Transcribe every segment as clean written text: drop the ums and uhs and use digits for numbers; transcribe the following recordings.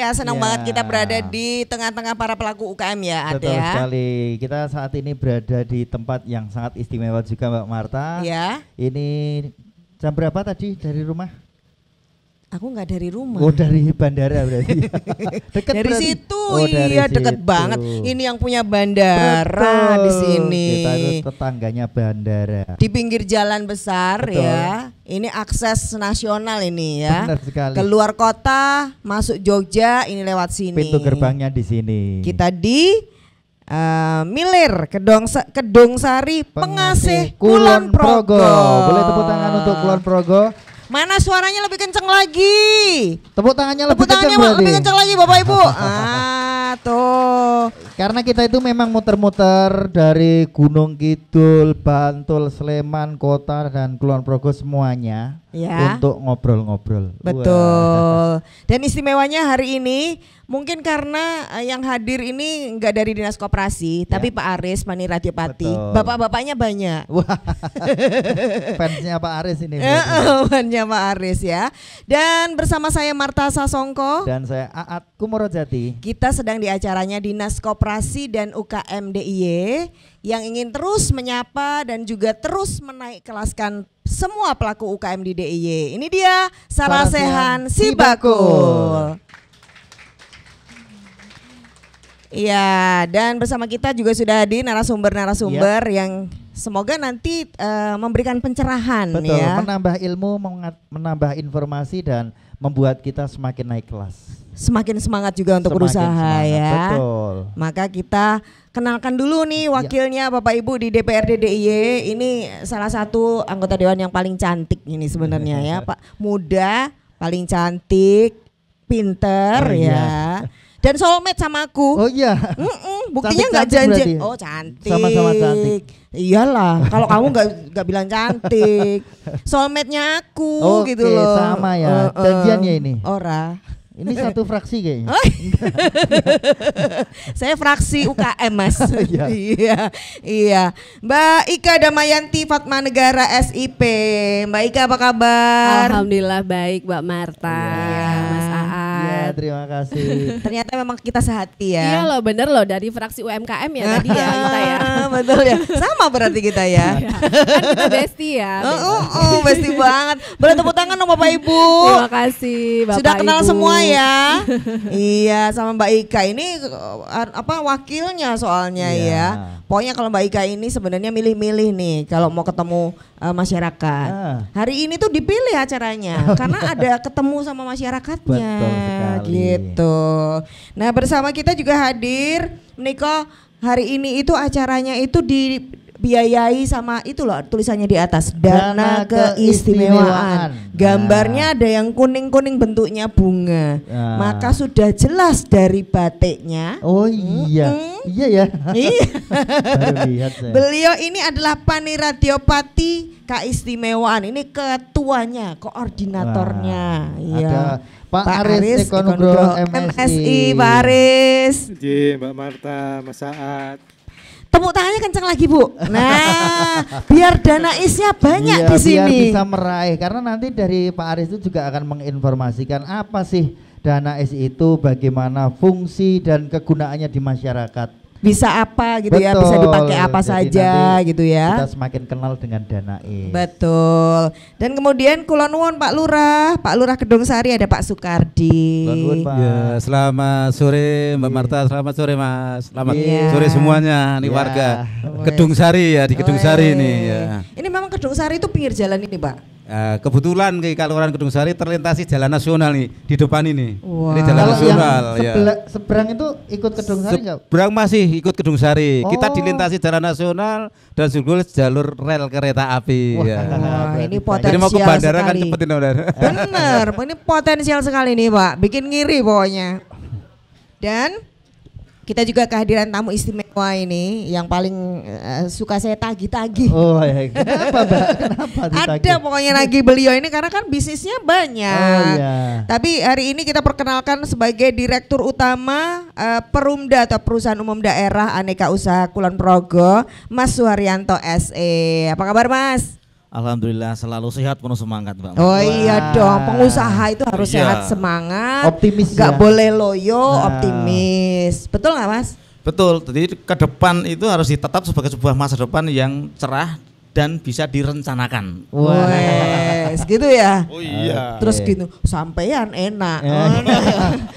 ya, senang Ya. banget kita berada di tengah-tengah para pelaku UKM ya, Ate Betul ya. sekali. Kita saat ini berada di tempat yang sangat istimewa juga Mbak Marta. Ya. Ini jam berapa tadi dari rumah? Aku nggak dari rumah. Oh, dari bandara berarti. Dekat Dari berarti? situ, Oh, dari iya deket situ. banget. Ini yang punya bandara di Betul. sini. Kita itu tetangganya bandara. Di pinggir jalan besar. Betul. Ya. Ini akses nasional ini ya. Benar sekali. Keluar kota, masuk Jogja, ini lewat sini. Pintu gerbangnya di sini. Kita di Milir Kedung Sari Pengasih Kulon Progo. Boleh tepuk tangan untuk Kulon Progo. Mana suaranya lebih kenceng lagi? Tepuk tangannya Tepuk lebih kencang tangannya berarti. lebih kenceng lagi Bapak Ibu. Tuh. Karena kita itu memang muter-muter dari Gunung Kidul, Bantul, Sleman, Kota dan Kulon Progo semuanya Ya. untuk ngobrol-ngobrol. Betul. Dan istimewanya hari ini mungkin karena yang hadir ini enggak dari Dinas Koperasi, tapi Pak Aris Pani Radiopati. Betul. Bapak-bapaknya banyak. Wah, fansnya Pak Aris ini. Banyak Pak Aris ya. Dan bersama saya Marta Sasongko. Dan saya Aat Kumorojati. Kita sedang di acaranya Dinas Koperasi dan UKM DIY yang ingin terus menyapa dan juga terus menaik kelaskan semua pelaku UKM di DIY. Ini dia Sarasehan Sibakul. Iya, dan bersama kita juga sudah hadir narasumber-narasumber yang semoga nanti memberikan pencerahan. Betul, ya. menambah ilmu, menambah informasi dan membuat kita semakin naik kelas. Semakin semangat juga untuk Semakin berusaha semangat, ya. betul. Maka kita kenalkan dulu nih wakilnya Bapak Ibu di DPRD DIY. Ini salah satu anggota dewan yang paling cantik ini sebenarnya ya, Pak. Muda, paling cantik, pinter Oh, ya. iya. Dan soulmate sama aku. Oh iya. Buktinya nggak Cantik-cantik janji. berarti. Oh cantik. Sama-sama cantik. Iyalah. Kalau kamu nggak bilang cantik, soulmate-nya aku Oke, gitu loh. sama ya. Janjiannya ini. Ora. Ini satu fraksi kayaknya. Saya fraksi UKM Mas. Iya. Iya. Mbak Ika Damayanti Fatma Negara SIP. Mbak Ika apa kabar? Alhamdulillah baik Mbak Marta, Mas Aat. Iya, terima kasih. Ternyata memang kita sehati ya. Iya loh, bener loh, dari fraksi UMKM ya tadi ya kita ya. Betul ya. Sama berarti kita ya. Kan kita bestie ya. Besti banget. Boleh tepuk tangan dong Bapak Ibu. Terima kasih Bapak Sudah kenal Ibu. semua ya. Iya, sama Mbak Ika ini wakilnya soalnya Iya. ya. Pokoknya kalau Mbak Ika ini sebenarnya milih-milih nih kalau mau ketemu masyarakat. Hari ini tuh dipilih acaranya karena ada ketemu sama masyarakatnya. Betul sekali. Gitu. Nah, bersama kita juga hadir Niko, hari ini itu acaranya itu dibiayai sama itu loh tulisannya di atas dana keistimewaan. Gambarnya ada yang kuning-kuning bentuknya bunga. Maka sudah jelas dari batiknya. Oh iya. Iya ya. Iya. Baru lihat saya. Beliau ini adalah Pani Radiopati Keistimewaan. Ini ketuanya, koordinatornya. Iya. Ada Pak Aris Eko Nugroho MSI. Pak Aris. Ji, Mbak Marta, Mas Saat. Tepuk tangannya kencang lagi Bu. Nah, biar dana isnya banyak Iya, di sini. biar bisa meraih karena nanti dari Pak Aris itu juga akan menginformasikan apa sih dana ISI itu, bagaimana fungsi dan kegunaannya di masyarakat. Bisa apa gitu ya, bisa dipakai apa Jadi saja nanti gitu ya. Kita semakin kenal dengan dana IS. Betul. Dan kemudian Kulon Nuwun Pak Lurah Kedung Sari ada Pak Sukardi. Nuwun, Pak. Ya, selamat sore Mbak Marta, selamat sore Mas. Selamat Iya. sore semuanya nih Ya. warga Kedung Sari ya, di Kedung Sari ini ya. Ini memang Kedung Sari itu pinggir jalan ini Pak. Kebetulan di Kelurahan Kedung Sari terlintasi jalan nasional nih di depan ini. Wah. Ini jalan Kalau nasional yang ya. seberang itu ikut Kedung Sari enggak? Seberang masih ikut Kedung Sari. Kita Oh. dilintasi jalan nasional dan juga jalur rel kereta api. Wah. Ya. Wah, ini Jadi potensial Jadi mau ke bandara kan sekali. cepetin bandara. Bener, ini potensial sekali nih Pak, bikin ngiri pokoknya. Dan kita juga kehadiran tamu istimewa ini yang paling suka saya tagih-tagih. Oh ya, kenapa Mbak? Kenapa ditagih? Ada pokoknya lagi beliau ini karena kan bisnisnya banyak. Oh iya. Tapi hari ini kita perkenalkan sebagai Direktur Utama Perumda atau Perusahaan Umum Daerah Aneka Usaha Kulon Progo, Mas Suharyanto SE. Apa kabar Mas? Alhamdulillah selalu sehat penuh semangat Mbak. Oh iya dong, pengusaha itu harus Iya. sehat semangat, Optimis nggak ya. boleh loyo, Nah. optimis. Betul nggak Mas? Betul, jadi ke depan itu harus ditetap sebagai sebuah masa depan yang cerah dan bisa direncanakan. Wah. Wes, gitu ya. Oh iya. Terus Oke. gitu, sampean enak.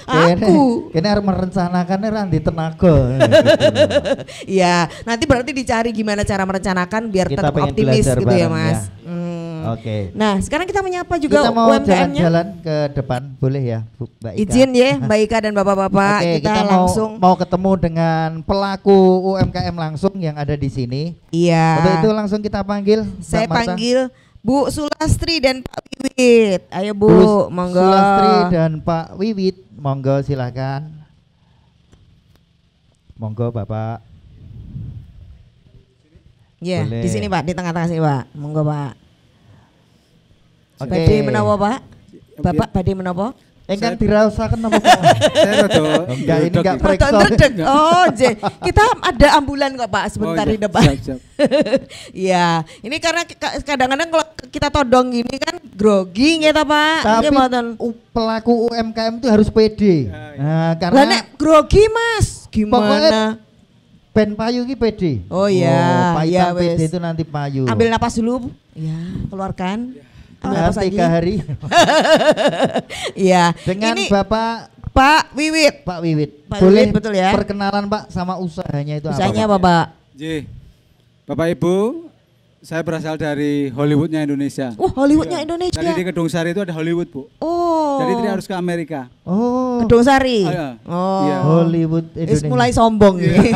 Kayaknya- Aku. kayaknya harus merencanakannya ranti tenaga. Iya, nanti berarti dicari gimana cara merencanakan biar Kita tetap pengen optimis belajar gitu ya bareng Mas. ya. Oke. Nah, sekarang kita menyapa juga Kita mau UMKM-nya. jalan-jalan ke depan, boleh ya, Bu Mbak Ika? Izin ya, Mbak Ika dan Bapak-bapak, Oke, kita, kita langsung. mau ketemu dengan pelaku UMKM langsung yang ada di sini. Iya. Untuk itu langsung kita panggil Mbak Saya Marta. panggil Bu Sulastri dan Pak Wiwit. Ayo Bu, monggo. Sulastri dan Pak Wiwit, monggo silakan. Monggo Bapak. Ya, Boleh. di sini Pak, di tengah-tengah sini Pak. Monggo Pak. Oke. Badhe menapa Pak? Bapak badhe menapa? Engkang dirasakan apa Pak? Saya rada Enggak, ini enggak ndredeg. periksa. Rotok ndredeg. Oh, kita ada ambulan kok Pak sebentar Oh, di iya, depan. siap. Iya, ini karena kadang-kadang kalau kita todong gini kan grogi gitu Pak. Tapi Nggih, mboten. pelaku UMKM itu harus pede. Nah, Lah karena nek grogi Mas, gimana? Ben payu ki pede. Oh iya, pahitan iya, pede wes. itu nanti payu. Ambil napas dulu. Ya, keluarkan. Ambil Ah, napas 3 lagi. hari Iya. dengan Ini Bapak Pak Wiwit. Pak Wiwit. Pak Boleh Wiwit, betul ya? perkenalan Pak sama usahanya itu Usahanya apa? apa, Pak? Ji, Bapak Ibu, saya berasal dari Hollywoodnya Indonesia. Hollywoodnya Jadi Indonesia. di Kedung Sari itu ada Hollywood, Bu. Oh. Jadi tidak harus ke Amerika. Oh, Gedung Sari. Oh, iya. Oh. Iya. Hollywood Wis Indonesia. mulai sombong nih.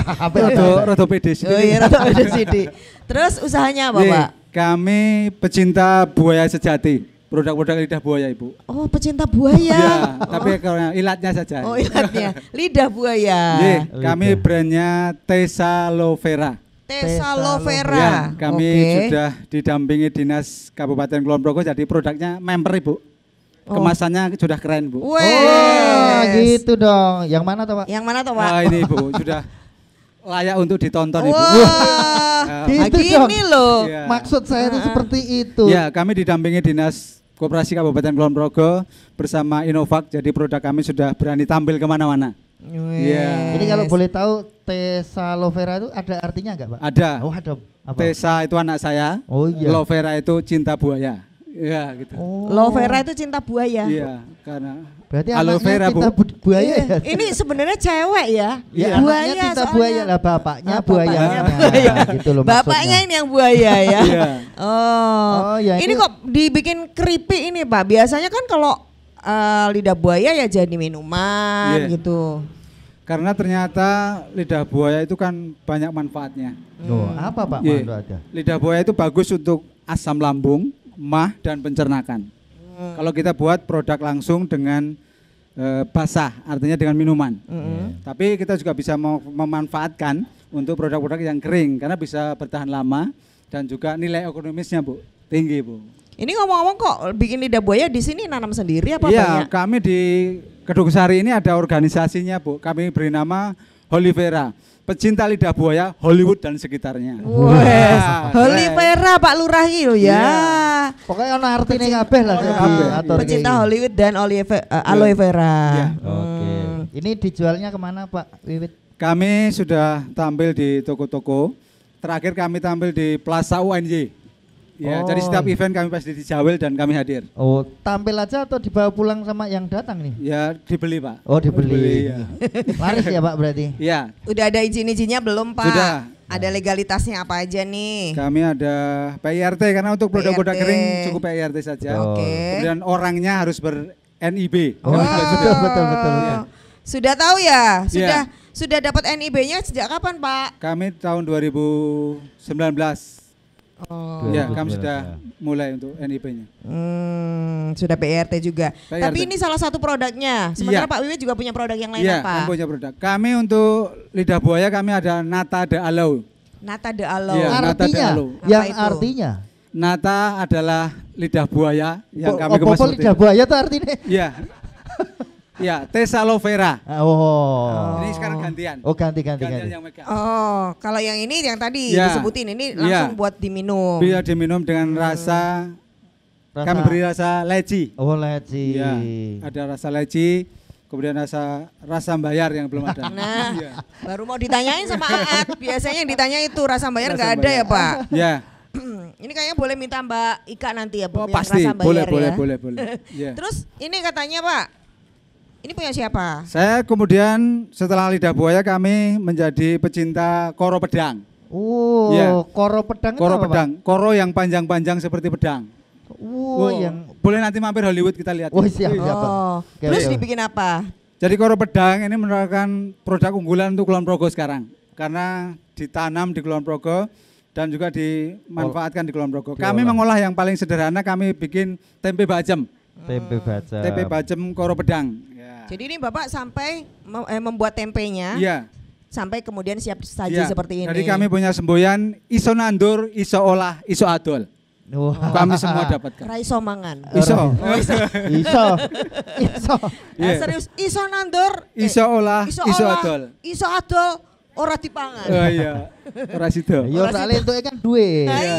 Rodo pede Oh iya, rada beda sidik. Terus usahanya apa, Ji, Pak? kami pecinta buaya sejati. Produk-produk lidah buaya, Ibu. Oh, pecinta buaya. Iya, tapi karena ilatnya saja. Oh, ilatnya lidah buaya. Ji, kami Lidah. brandnya Tessa Aloe Vera. Tessa Aloe Ya, Vera. kami Oke. sudah didampingi Dinas Kabupaten Kulon Progo, jadi produknya member, Ibu. Oh. Kemasannya sudah keren, Bu. Wes. Oh, gitu dong. Yang mana tuh Pak? Yang mana tuh, Pak? Wah, ini Bu, sudah layak untuk ditonton, Ibu. Wah, Gitu gini dong. loh. Iya. Maksud saya itu seperti itu. Ya, kami didampingi Dinas Koperasi Kabupaten Kulon Progo bersama Innovac, jadi produk kami sudah berani tampil kemana-mana. Iya. Ini kalau boleh tahu Tessa Aloe Vera itu ada artinya enggak Pak? Ada. Oh, ada. Apa? Tessa itu anak saya, Oh iya. Aloe Vera itu cinta buaya. Iya, gitu. Oh. Aloe Vera itu cinta buaya. Iya, karena Berarti Aloe anaknya Vera, Bu. cinta buaya Iya. ya. Ini sebenarnya cewek ya. Ya, buaya anaknya cinta soalnya. buaya lah, bapaknya Ah, buaya. bapaknya buaya. Gitu loh Bapaknya maksudnya. ini yang buaya ya. Iya. Oh. Oh, ya, ini itu- kok dibikin keripik ini Pak. Biasanya kan kalau lidah buaya ya jadi minuman Iya. gitu. karena ternyata lidah buaya itu kan banyak manfaatnya. Oh, apa Pak Iya. manfaatnya? Lidah buaya itu bagus untuk asam lambung, mah dan pencernakan. Kalau kita buat produk langsung dengan basah, artinya dengan minuman. Tapi kita juga bisa memanfaatkan untuk produk-produk yang kering karena bisa bertahan lama dan juga nilai ekonomisnya, Bu, tinggi, Bu. Ini ngomong-ngomong kok bikin lidah buaya di sini nanam sendiri apa Iya, banyak? kami di Kedung Sari ini ada organisasinya, Bu. Kami beri nama Holy Vera, pecinta lidah buaya Hollywood dan sekitarnya. Wes, Wah, Holy keren. Vera Pak Lurah iki lho ya. Pokoknya ono artine kabeh lah Oh, sing kabeh. diatur Pecinta kayak Hollywood dan aloe vera. Iya. Oke. Ini dijualnya kemana Pak Wiwit? Kami sudah tampil di toko-toko. Terakhir kami tampil di Plaza UNY. Ya, Oh. jadi setiap event kami pasti dijawel dan kami hadir. Oh, tampil aja atau dibawa pulang sama yang datang nih? Ya, dibeli, Pak. Oh, dibeli. ya. Laris ya Pak berarti? Ya, Udah ada izin-izinnya belum Pak? Sudah. Ada legalitasnya apa aja nih? kami ada PIRT karena untuk produk-produk PIRT. kering cukup PIRT saja. Oke. Kemudian orangnya harus ber-NIB. Oh, betul, betul, betul. Iya. Sudah tahu ya? Iya. Sudah dapat NIB-nya sejak kapan Pak? Kami tahun 2019. Oh. Ya, 2019, kami sudah ya. mulai untuk NIB-nya. Sudah PRT juga. PRT. Tapi ini salah satu produknya. Sementara Iya. Pak Wiwit juga punya produk yang lain Iya, apa? kami punya produk. Kami untuk lidah buaya kami ada Nata de Aloe. Nata de Aloe. Iya. Nata Artinya, Dalo. yang Apa itu? artinya. Nata adalah lidah buaya yang kami Apa kemas seperti lidah itu. buaya tuh artinya? Iya. Ya, Tess aloe vera. Oh. Ini sekarang gantian. Oh, ganti. Gantian yang megang. Oh, kalau yang ini yang tadi Ya. disebutin ini langsung Ya. buat diminum. Bisa diminum dengan rasa kami beri rasa leci. Oh, leci. Ya, ada rasa leci, kemudian rasa bayar yang belum ada. Nah, Iya. baru mau ditanyain sama Aat. Biasanya yang ditanya itu rasa bayar nggak Rasa ada bayar. ya Pak? Ya. Ini kayaknya boleh minta Mbak Ika nanti ya, Bu, Oh, yang pasti rasa bayar boleh. ya. Ya. Terus ini katanya Pak, ini punya siapa? Saya kemudian setelah lidah buaya kami menjadi pecinta koro pedang. Oh, Ya. koro pedang itu Koro apa, Pak? pedang, koro yang panjang-panjang seperti pedang. Oh, yang boleh nanti mampir Hollywood kita lihat. Oh, siap. Oh, Oke, terus oke. dibikin apa? Jadi koro pedang ini merupakan produk unggulan untuk Kulon Progo sekarang karena ditanam di Kulon Progo dan juga dimanfaatkan di Kulon Progo. Kami Diolah. mengolah yang paling sederhana, kami bikin tempe bacem. tempe baca. Tempe bacem koro pedang. Ya. Jadi ini Bapak sampai membuat tempenya, Iya. sampai kemudian siap saji Iya. seperti ini. Jadi kami punya semboyan iso nandur, iso olah, iso adol. Wah. Kami semua dapatkan. Raiso mangan. Iso. Iso. Iya. Serius, iso nandur, Iso olah, iso iso olah, adol. iso adol, ora dipangan. Oh iya. Ora sido. Ya soalnya itu kan duit. Nah, Iya.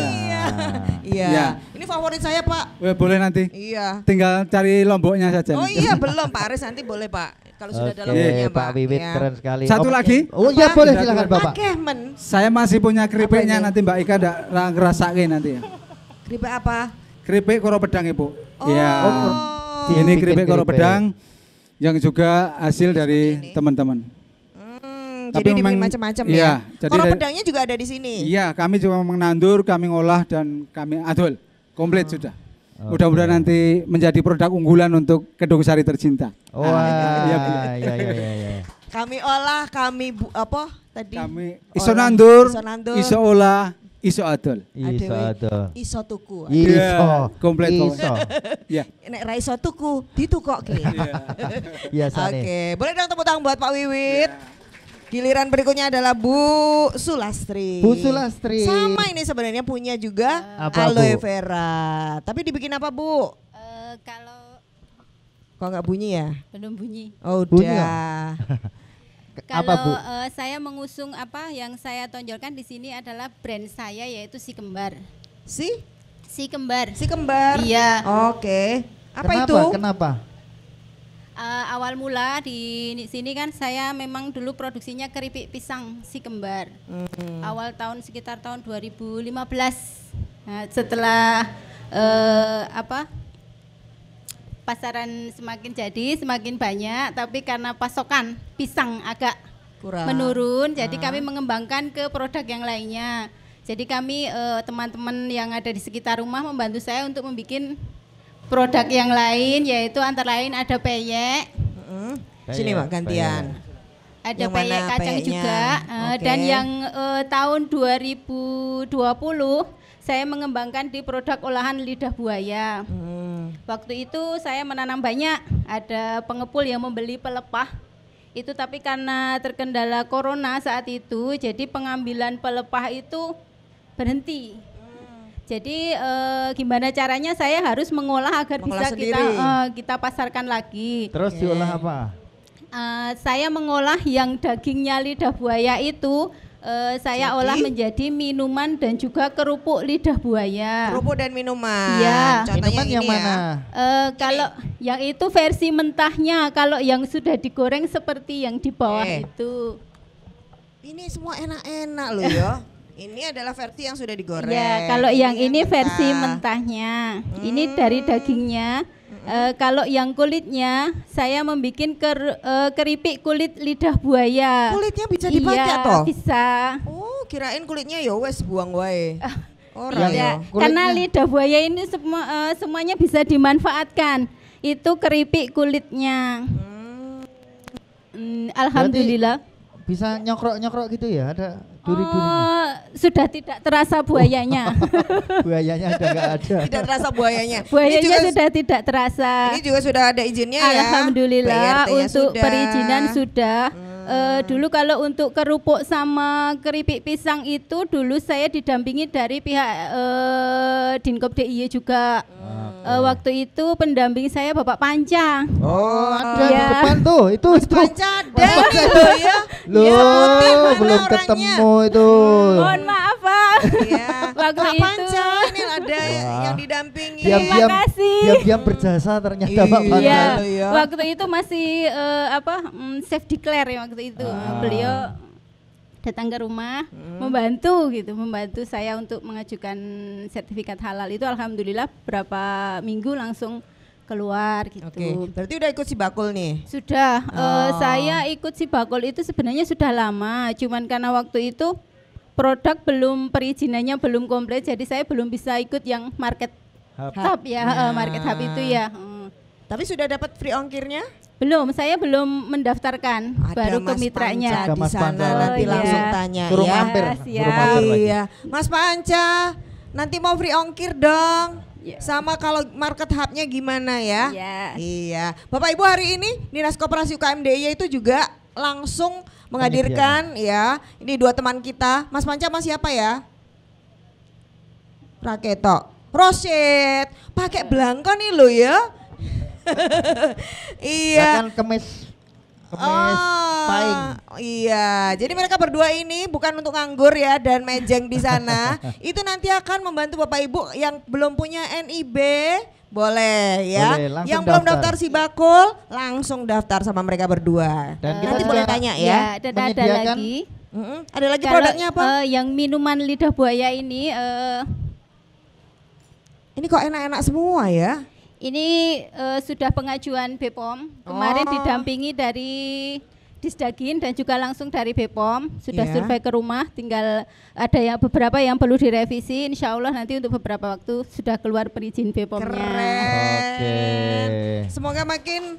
Iya. Iya. Ini favorit saya Pak. Boleh nanti. Iya. Tinggal cari lomboknya saja. Oh iya belum Pak Aris, nanti boleh Pak. Kalau sudah ada Oke, lomboknya Pak Wiwit Ya. keren sekali. Satu Oke. lagi. Oh iya Apa? boleh silakan Bapak. Akeh men. Saya masih punya keripiknya, Apa ini? nanti Mbak Ika ndak ngerasain nanti ya. Keripik apa? Keripik koro pedang Ibu. Oh. Iya. Oh. Ini Bikin keripik koro keripik. pedang yang juga hasil dari teman-teman. Tapi Jadi dibikin memang- macam-macam iya, ya. jadi Koro dari- pedangnya juga ada di sini. Iya, kami cuma menandur, kami ngolah dan kami adol. Komplit sudah. Mudah-mudahan nanti menjadi produk unggulan untuk Kedung Sari tercinta. Wah, Iya, Bu. iya. Kami olah, kami apa tadi? Kami Olah, iso nandur, iso nandur, iso olah, iso adol. Iso ada. iso tuku. Iso. Iya, komplit pokoknya. Iso. Ya. Nek ra iso tuku, ditukokke. Biasanya. Oke, boleh dong tepuk tangan buat Pak Wiwit. Giliran berikutnya adalah Bu Sulastri. Bu Sulastri. Sama ini sebenarnya punya juga Apa, aloe Bu? vera. Tapi dibikin apa Bu? Kalau Kok nggak bunyi ya? belum bunyi. Oh, Bunyi udah. Apa, Bu? Kalau saya mengusung apa yang saya tonjolkan di sini adalah brand saya yaitu Si Kembar. Si Kembar. kembar. Iya. Oke. Apa Kenapa? itu? Kenapa? Awal mula di sini kan saya memang dulu produksinya keripik pisang Si Kembar. Awal tahun sekitar tahun 2015. Nah, setelah pasaran semakin jadi semakin banyak, tapi karena pasokan pisang agak Kurang. menurun, jadi kami mengembangkan ke produk yang lainnya. Jadi kami teman-teman yang ada di sekitar rumah membantu saya untuk membuat produk yang lain, yaitu antara lain ada peyek, Sini Mak gantian. ada Yang peyek mana kacang peyeknya? juga, Oke. dan yang tahun 2020 saya mengembangkan di produk olahan lidah buaya. Waktu itu saya menanam banyak, ada pengepul yang membeli pelepah itu, tapi karena terkendala corona saat itu, jadi pengambilan pelepah itu berhenti. Jadi gimana caranya saya harus mengolah agar Mengolah bisa sendiri. kita pasarkan lagi. Terus diolah apa? Saya mengolah yang dagingnya lidah buaya itu saya Jadi? olah menjadi minuman dan juga kerupuk lidah buaya. Kerupuk dan minuman. Iya. Contohnya Minuman yang ini ya. mana? Kalau yang itu versi mentahnya, kalau yang sudah digoreng seperti yang di bawah itu. Ini semua enak-enak loh ya. Ini adalah versi yang sudah digoreng. Ya, kalau yang ini mentah. versi mentahnya. Ini dari dagingnya. Kalau yang kulitnya saya membuat keripik kulit lidah buaya. Kulitnya bisa dipakai Iya, toh? bisa. Oh, kirain kulitnya ya wes buang wae. Ora Yang- ya. kulitnya. Karena lidah buaya ini semuanya bisa dimanfaatkan. Itu keripik kulitnya. Alhamdulillah. Bisa nyokrak-nyokrak gitu ya? Ada duri-durinya. Sudah tidak terasa buayanya. Buayanya udah nggak ada. Tidak terasa buayanya. Buayanya ini juga, sudah tidak terasa. ini juga sudah ada izinnya ya. Alhamdulillah PRT-nya untuk sudah. perizinan sudah. Dulu kalau untuk kerupuk sama keripik pisang itu dulu saya didampingi dari pihak Dinkop DIY juga. Waktu itu pendamping saya Bapak Panca. Oh, ada di Iya. depan tuh. Itu Panca ada ya. Loh, Iya, putih, mana belum orangnya? ketemu itu. Mohon maaf Pak. Iya. Waktu Pak itu. Panca ini ada Wah. yang didampingi. Diam-diam, kasih. diam-diam berjasa ternyata Pak Iya. Panca. Iya. Waktu itu masih safe declare ya waktu itu. Beliau datang ke rumah membantu saya untuk mengajukan sertifikat halal itu. Alhamdulillah berapa minggu langsung keluar gitu. Oke, berarti udah ikut si bakul nih. Sudah, saya ikut si bakul itu sebenarnya sudah lama, cuman karena waktu itu produk belum perizinannya belum komplit, jadi saya belum bisa ikut yang market hub ya, market hub itu ya. Tapi sudah dapat free ongkirnya? Belum, saya belum mendaftarkan, Ada baru Mas ke mitranya. Panca Ada di Mas sana Panca nanti lagi. langsung Iya. tanya Suruh ya. mampir, siap. suruh mampir lagi. Iya, Mas Panca, nanti mau free ongkir dong. Iya. Sama kalau market hubnya gimana ya? Iya. Iya. Bapak Ibu, hari ini Dinas Koperasi UKM DIY itu juga langsung menghadirkan ya. Ini dua teman kita. Mas Panca sama siapa ya? Raketo. Roset. Pakai belangko nih lo ya. Iya. Ya kan kemis paing. Iya, jadi mereka berdua ini bukan untuk nganggur ya dan mejeng di sana. Itu nanti akan membantu Bapak Ibu yang belum punya NIB, boleh ya. Boleh, langsung Yang belum daftar. daftar si bakul, langsung daftar sama mereka berdua. Dan kita Nanti juga boleh tanya ya. Ya, dan ada menyediakan lagi. Ada lagi Kalau, produknya apa? yang minuman lidah buaya ini, Ini kok enak-enak semua ya. ini sudah pengajuan BPOM. Kemarin didampingi dari Disdagin dan juga langsung dari BPOM. Sudah Iya. survei ke rumah, tinggal ada yang beberapa yang perlu direvisi. Insya Allah nanti untuk beberapa waktu sudah keluar perizin BPOM-nya. Keren. Oke. Semoga makin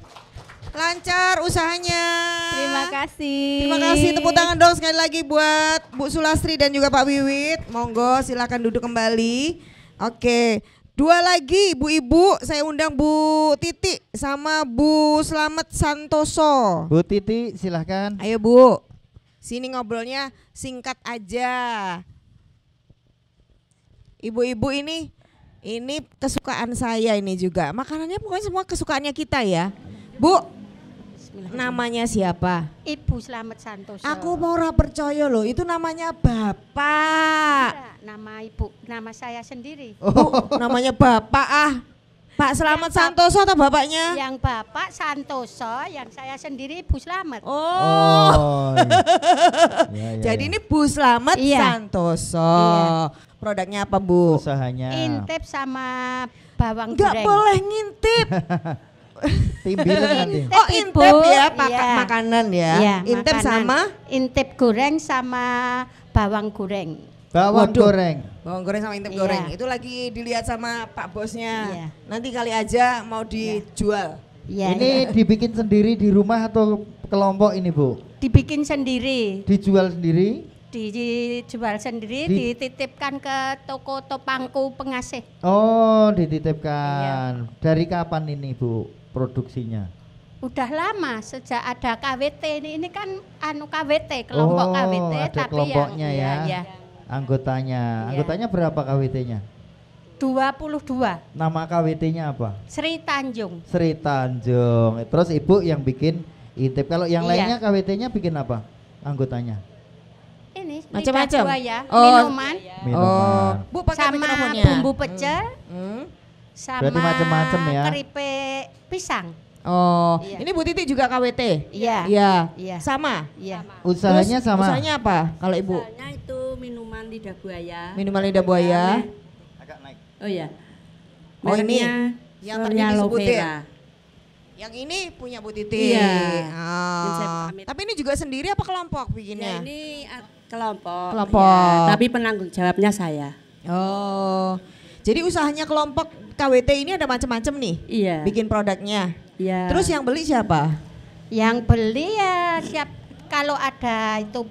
lancar usahanya. Terima kasih. Terima kasih, tepuk tangan dong sekali lagi buat Bu Sulastri dan juga Pak Wiwit. Monggo silakan duduk kembali. Oke, dua lagi ibu-ibu, saya undang Bu Titi sama Bu Slamet Santoso. Bu Titi silahkan. Ayo Bu, sini ngobrolnya singkat aja. Ibu-ibu ini kesukaan saya ini juga. Makanannya pokoknya semua kesukaannya kita ya. Bu, namanya siapa? Ibu Slamet Santoso. Aku mau ora percaya loh, itu namanya Bapak. Enggak, nama ibu, nama saya sendiri. Bu, namanya Bapak ah. Pak Slamet Santoso atau bapaknya? Yang Bapak Santoso, yang saya sendiri Ibu Slamet. Oh. Ya, ya, Jadi ya. ini Bu Slamet Iya. Santoso. Iya. Produknya apa Bu? Usahanya Intip sama bawang Enggak goreng. boleh ngintip. timbilan nanti. Oh, Ibu. intip ya, pakai Iya. makanan ya. Iya, Intip makanan. sama Intip goreng sama bawang goreng. Bawang Waduh. goreng. bawang goreng sama intip Iya. goreng. Itu lagi dilihat sama Pak bosnya. Iya. Nanti kali aja mau dijual. Iya, Ini iya. dibikin sendiri di rumah atau kelompok ini Bu? Dibikin sendiri, Dijual sendiri? dijual sendiri, Di- dititipkan ke toko Topangku Pengasih. Oh, dititipkan. Dari kapan ini Bu produksinya? Udah lama sejak ada KWT ini kan anu KWT, kelompok Oh, KWT ada tapi kelompoknya yang ya. iya. Anggotanya. Iya. Anggotanya berapa KWT-nya? 22 Nama KWT-nya apa? Sri Tanjung. Sri Tanjung. Terus Ibu yang bikin intip. Kalau yang Iya. lainnya KWT-nya bikin apa? Anggotanya? Ini Macam-macam? lidah buaya, Oh. minuman Minuman. Bu pakai sama mikrofonnya. bumbu pecel sama Berarti macam-macam ya? keripik pisang. Oh, Iya. ini Bu Titi juga KWT. Iya. Iya. Iya. Sama. Iya. Usahanya Terus sama. Usahanya apa kalau Ibu? Misalnya itu minuman lidah buaya. Minuman lidah buaya. Oh ya. Oh, ini Mereknya yang tadi Sonia Aloe disebutin. Vera. Yang ini punya Bu Titi. Iya. Ah. Yang saya pamit. Tapi ini juga sendiri apa kelompok Ya bikinnya? ini kelompok. Kelompok. Ya, tapi penanggung jawabnya saya. Oh. Jadi usahanya kelompok KWT ini ada macam-macam nih. Iya. Bikin produknya. Iya. Terus yang beli siapa? Yang beli ya siap kalau ada itu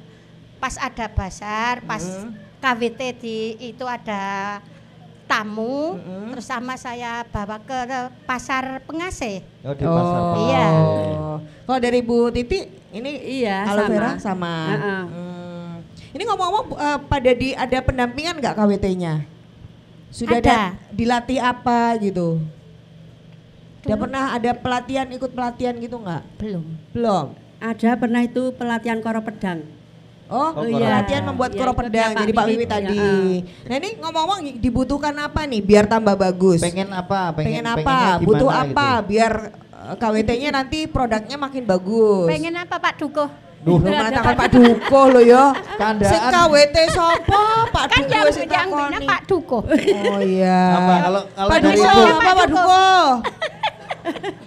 pas ada bazar, pas KWT di itu ada tamu, terus sama saya bawa ke pasar Pengasih. Oh, di pasar. Iya. Kalau dari Bu Titi Ini Iya, aloe sama. vera sama. Heeh. Ini ngomong-ngomong ada pendampingan nggak KWT-nya? Sudah Ada. dilatih apa gitu? Udah pernah ada pelatihan, ikut pelatihan gitu nggak? Belum. Belum. Ada pernah itu pelatihan koro pedang. Oh, Oh, iya. pelatihan membuat Iya, koro ikut pedang ya, Pak jadi Pak Wiwi. Wiwi tadi. Heeh. Nah ini ngomong-ngomong dibutuhkan apa nih biar tambah bagus? Pengen apa? Pengen apa? pengennya gimana Butuh gitu? apa biar KWT-nya nanti produknya makin bagus? Pengen apa Pak Duko? Duh, Lu mengatakan Pak Duko lo ya. Kandaan. Si KWT sopo? Pak Kan Duko sing yang punya takoni. Pak Duko. Oh iya. Apa kalau Pak dari Duko, Ibu? apa Pak Duko?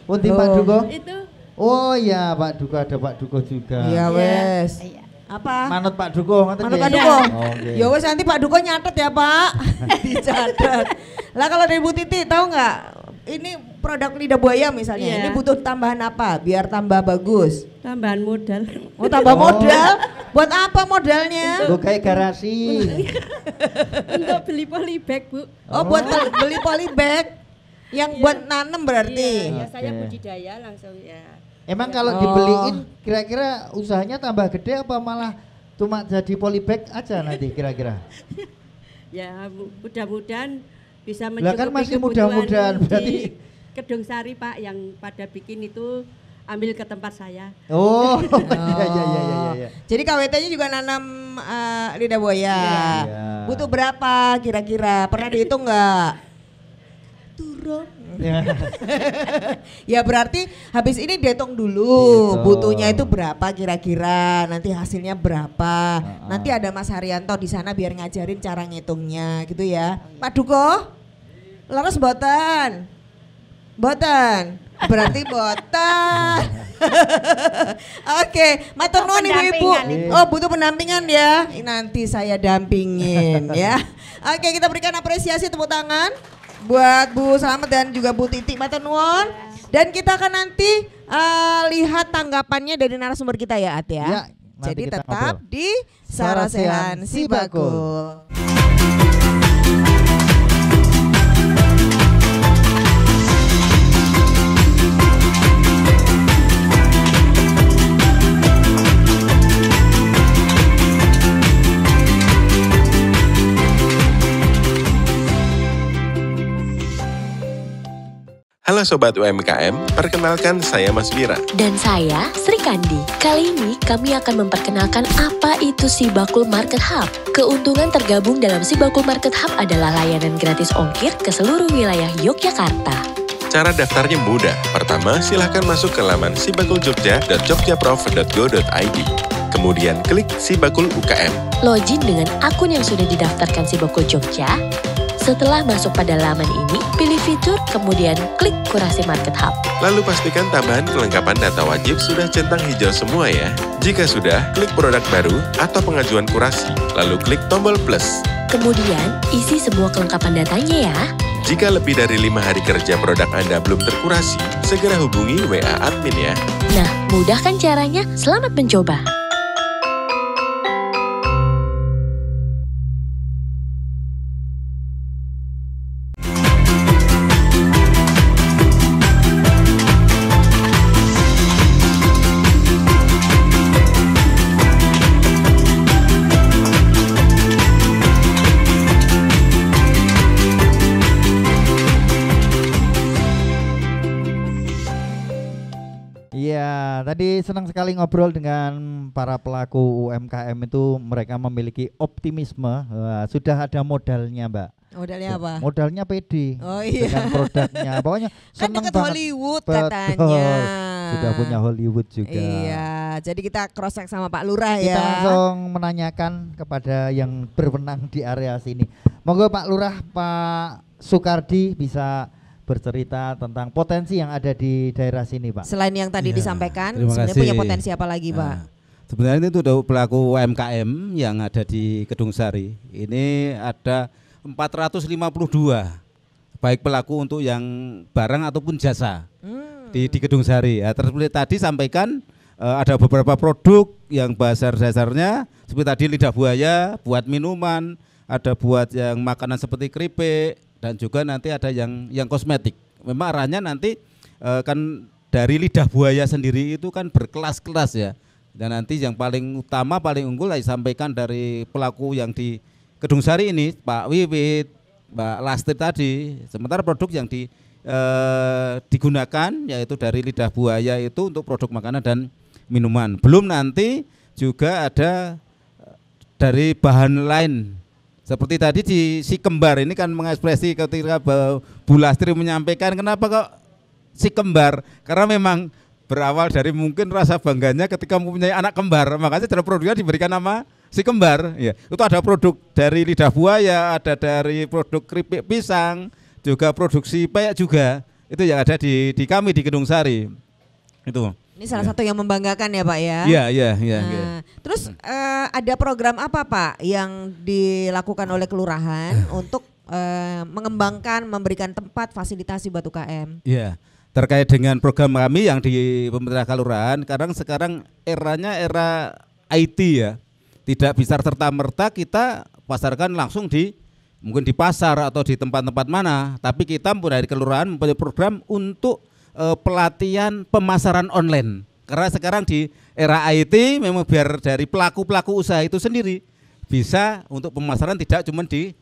Pundi Pak Loh. Duko? Itu Oh iya Pak Duko, ada Pak Duko juga. Iya wes. Iya. Apa? Manut Pak Duko ngoten Manut nggih? Pak Duko. Oh, nggih. Ya wes nanti Pak Duko nyatet ya Pak. Dicatat. Lah kalau dari Bu Titi tahu nggak? Ini produk lidah buaya misalnya. Iya. Ini butuh tambahan apa biar tambah bagus? tambahan modal. Oh tambah Oh. modal? Buat apa modalnya? Lu kayak garasi. Untuk beli polybag, Bu. Oh buat beli polybag yang buat nanem berarti. Iya, saya Oke. budidaya langsung ya. Emang kalau Oh. dibeliin kira-kira usahanya tambah gede apa malah cuma jadi polybag aja nanti kira-kira? Ya, mudah-mudahan bisa Lah kan mencukupi masih kebutuhan mudah-mudahan, di berarti. Kedung Sari, Pak, yang pada bikin itu ambil ke tempat saya. Oh, iya. Jadi KWT-nya juga nanam lidah buaya. Iya. Butuh berapa kira-kira? Pernah dihitung nggak? Turun. Ya. Ya berarti habis ini dihitung dulu Dihitung. butuhnya itu berapa kira-kira, nanti hasilnya berapa. Heeh. Nanti ada Mas Haryanto di sana biar ngajarin cara ngitungnya gitu ya. Pak Duko, leres boten? Boten. Berarti boten. Oke, matur nuwun Ibu-ibu. Pendampingan, Ibu. Oh, butuh pendampingan ya. Nanti saya dampingin ya. Oke, kita berikan apresiasi tepuk tangan buat Bu Slamet dan juga Bu Titi, matur nuwun. Dan kita akan nanti lihat tanggapannya dari narasumber kita ya, At ya. Ya, nanti Jadi kita tetap ngobrol. di Sarasehan Sibakul. Halo Sobat UMKM, perkenalkan saya Mas Bira. Dan saya, Sri Kandi. Kali ini kami akan memperkenalkan apa itu Sibakul Market Hub. Keuntungan tergabung dalam Sibakul Market Hub adalah layanan gratis ongkir ke seluruh wilayah Yogyakarta. Cara daftarnya mudah. Pertama, silahkan masuk ke laman sibakuljogja.jogjaprof.go.id. Kemudian klik Sibakul UKM. Login dengan akun yang sudah didaftarkan Sibakul Jogja. Setelah masuk pada laman ini, pilih fitur, kemudian klik kurasi Market Hub. Lalu pastikan tambahan kelengkapan data wajib sudah centang hijau semua ya. Jika sudah, klik produk baru atau pengajuan kurasi, lalu klik tombol plus. Kemudian, isi semua kelengkapan datanya ya. Jika lebih dari 5 hari kerja produk Anda belum terkurasi, segera hubungi WA admin ya. Nah, mudah kan caranya? Selamat mencoba. Iya, tadi senang sekali ngobrol dengan para pelaku UMKM itu, mereka memiliki optimisme. Wah, sudah ada modalnya, Mbak. Modalnya apa? Modalnya pede Oh iya. dengan produknya. Pokoknya Kan seneng deket banget. Hollywood Betul. katanya. Sudah punya Hollywood juga. Iya, jadi kita cross check sama Pak Lurah Kita ya. langsung menanyakan kepada yang berwenang di area sini. Monggo Pak Lurah, Pak Sukardi bisa bercerita tentang potensi yang ada di daerah sini, Pak. Selain yang tadi Ya, disampaikan, terima sebenarnya kasih. punya potensi apa lagi, Pak? Nah, sebenarnya itu untuk pelaku UMKM yang ada di Kedung Sari. Ini ada 452 baik pelaku untuk yang barang ataupun jasa di Kedung Sari. Ya, terus tadi sampaikan ada beberapa produk yang dasarnya seperti tadi lidah buaya, buat minuman, ada buat yang makanan seperti keripik, dan juga nanti ada yang kosmetik. Memang arahnya nanti kan dari lidah buaya sendiri itu kan berkelas-kelas ya. Dan nanti yang paling utama, paling unggul disampaikan dari pelaku yang di Kedung Sari ini, Pak Wiwit, Mbak Lastri tadi. Sementara produk yang digunakan yaitu dari lidah buaya itu untuk produk makanan dan minuman. Belum nanti juga ada dari bahan lain. Seperti tadi di si kembar ini kan mengekspresi ketika Bu Lastri menyampaikan kenapa kok si kembar, karena memang berawal dari mungkin rasa bangganya ketika mempunyai anak kembar, makanya dalam produknya diberikan nama si kembar. Ya, itu ada produk dari lidah buaya, ada dari produk keripik pisang, juga produksi peyek juga. Itu yang ada di kami di Kedung Sari. Itu. Ini salah satu yang membanggakan ya Pak ya. Iya. Terus ada program apa Pak yang dilakukan oleh kelurahan untuk mengembangkan, memberikan tempat fasilitasi buat UKM? Iya. Terkait dengan program kami yang di pemerintah kelurahan, sekarang eranya era IT ya, tidak bisa serta-merta kita pasarkan langsung mungkin di pasar atau di tempat-tempat mana, tapi kita dari kelurahan mempunyai program untuk pelatihan pemasaran online. Karena sekarang di era IT memang biar dari pelaku-pelaku usaha itu sendiri bisa untuk pemasaran tidak cuma di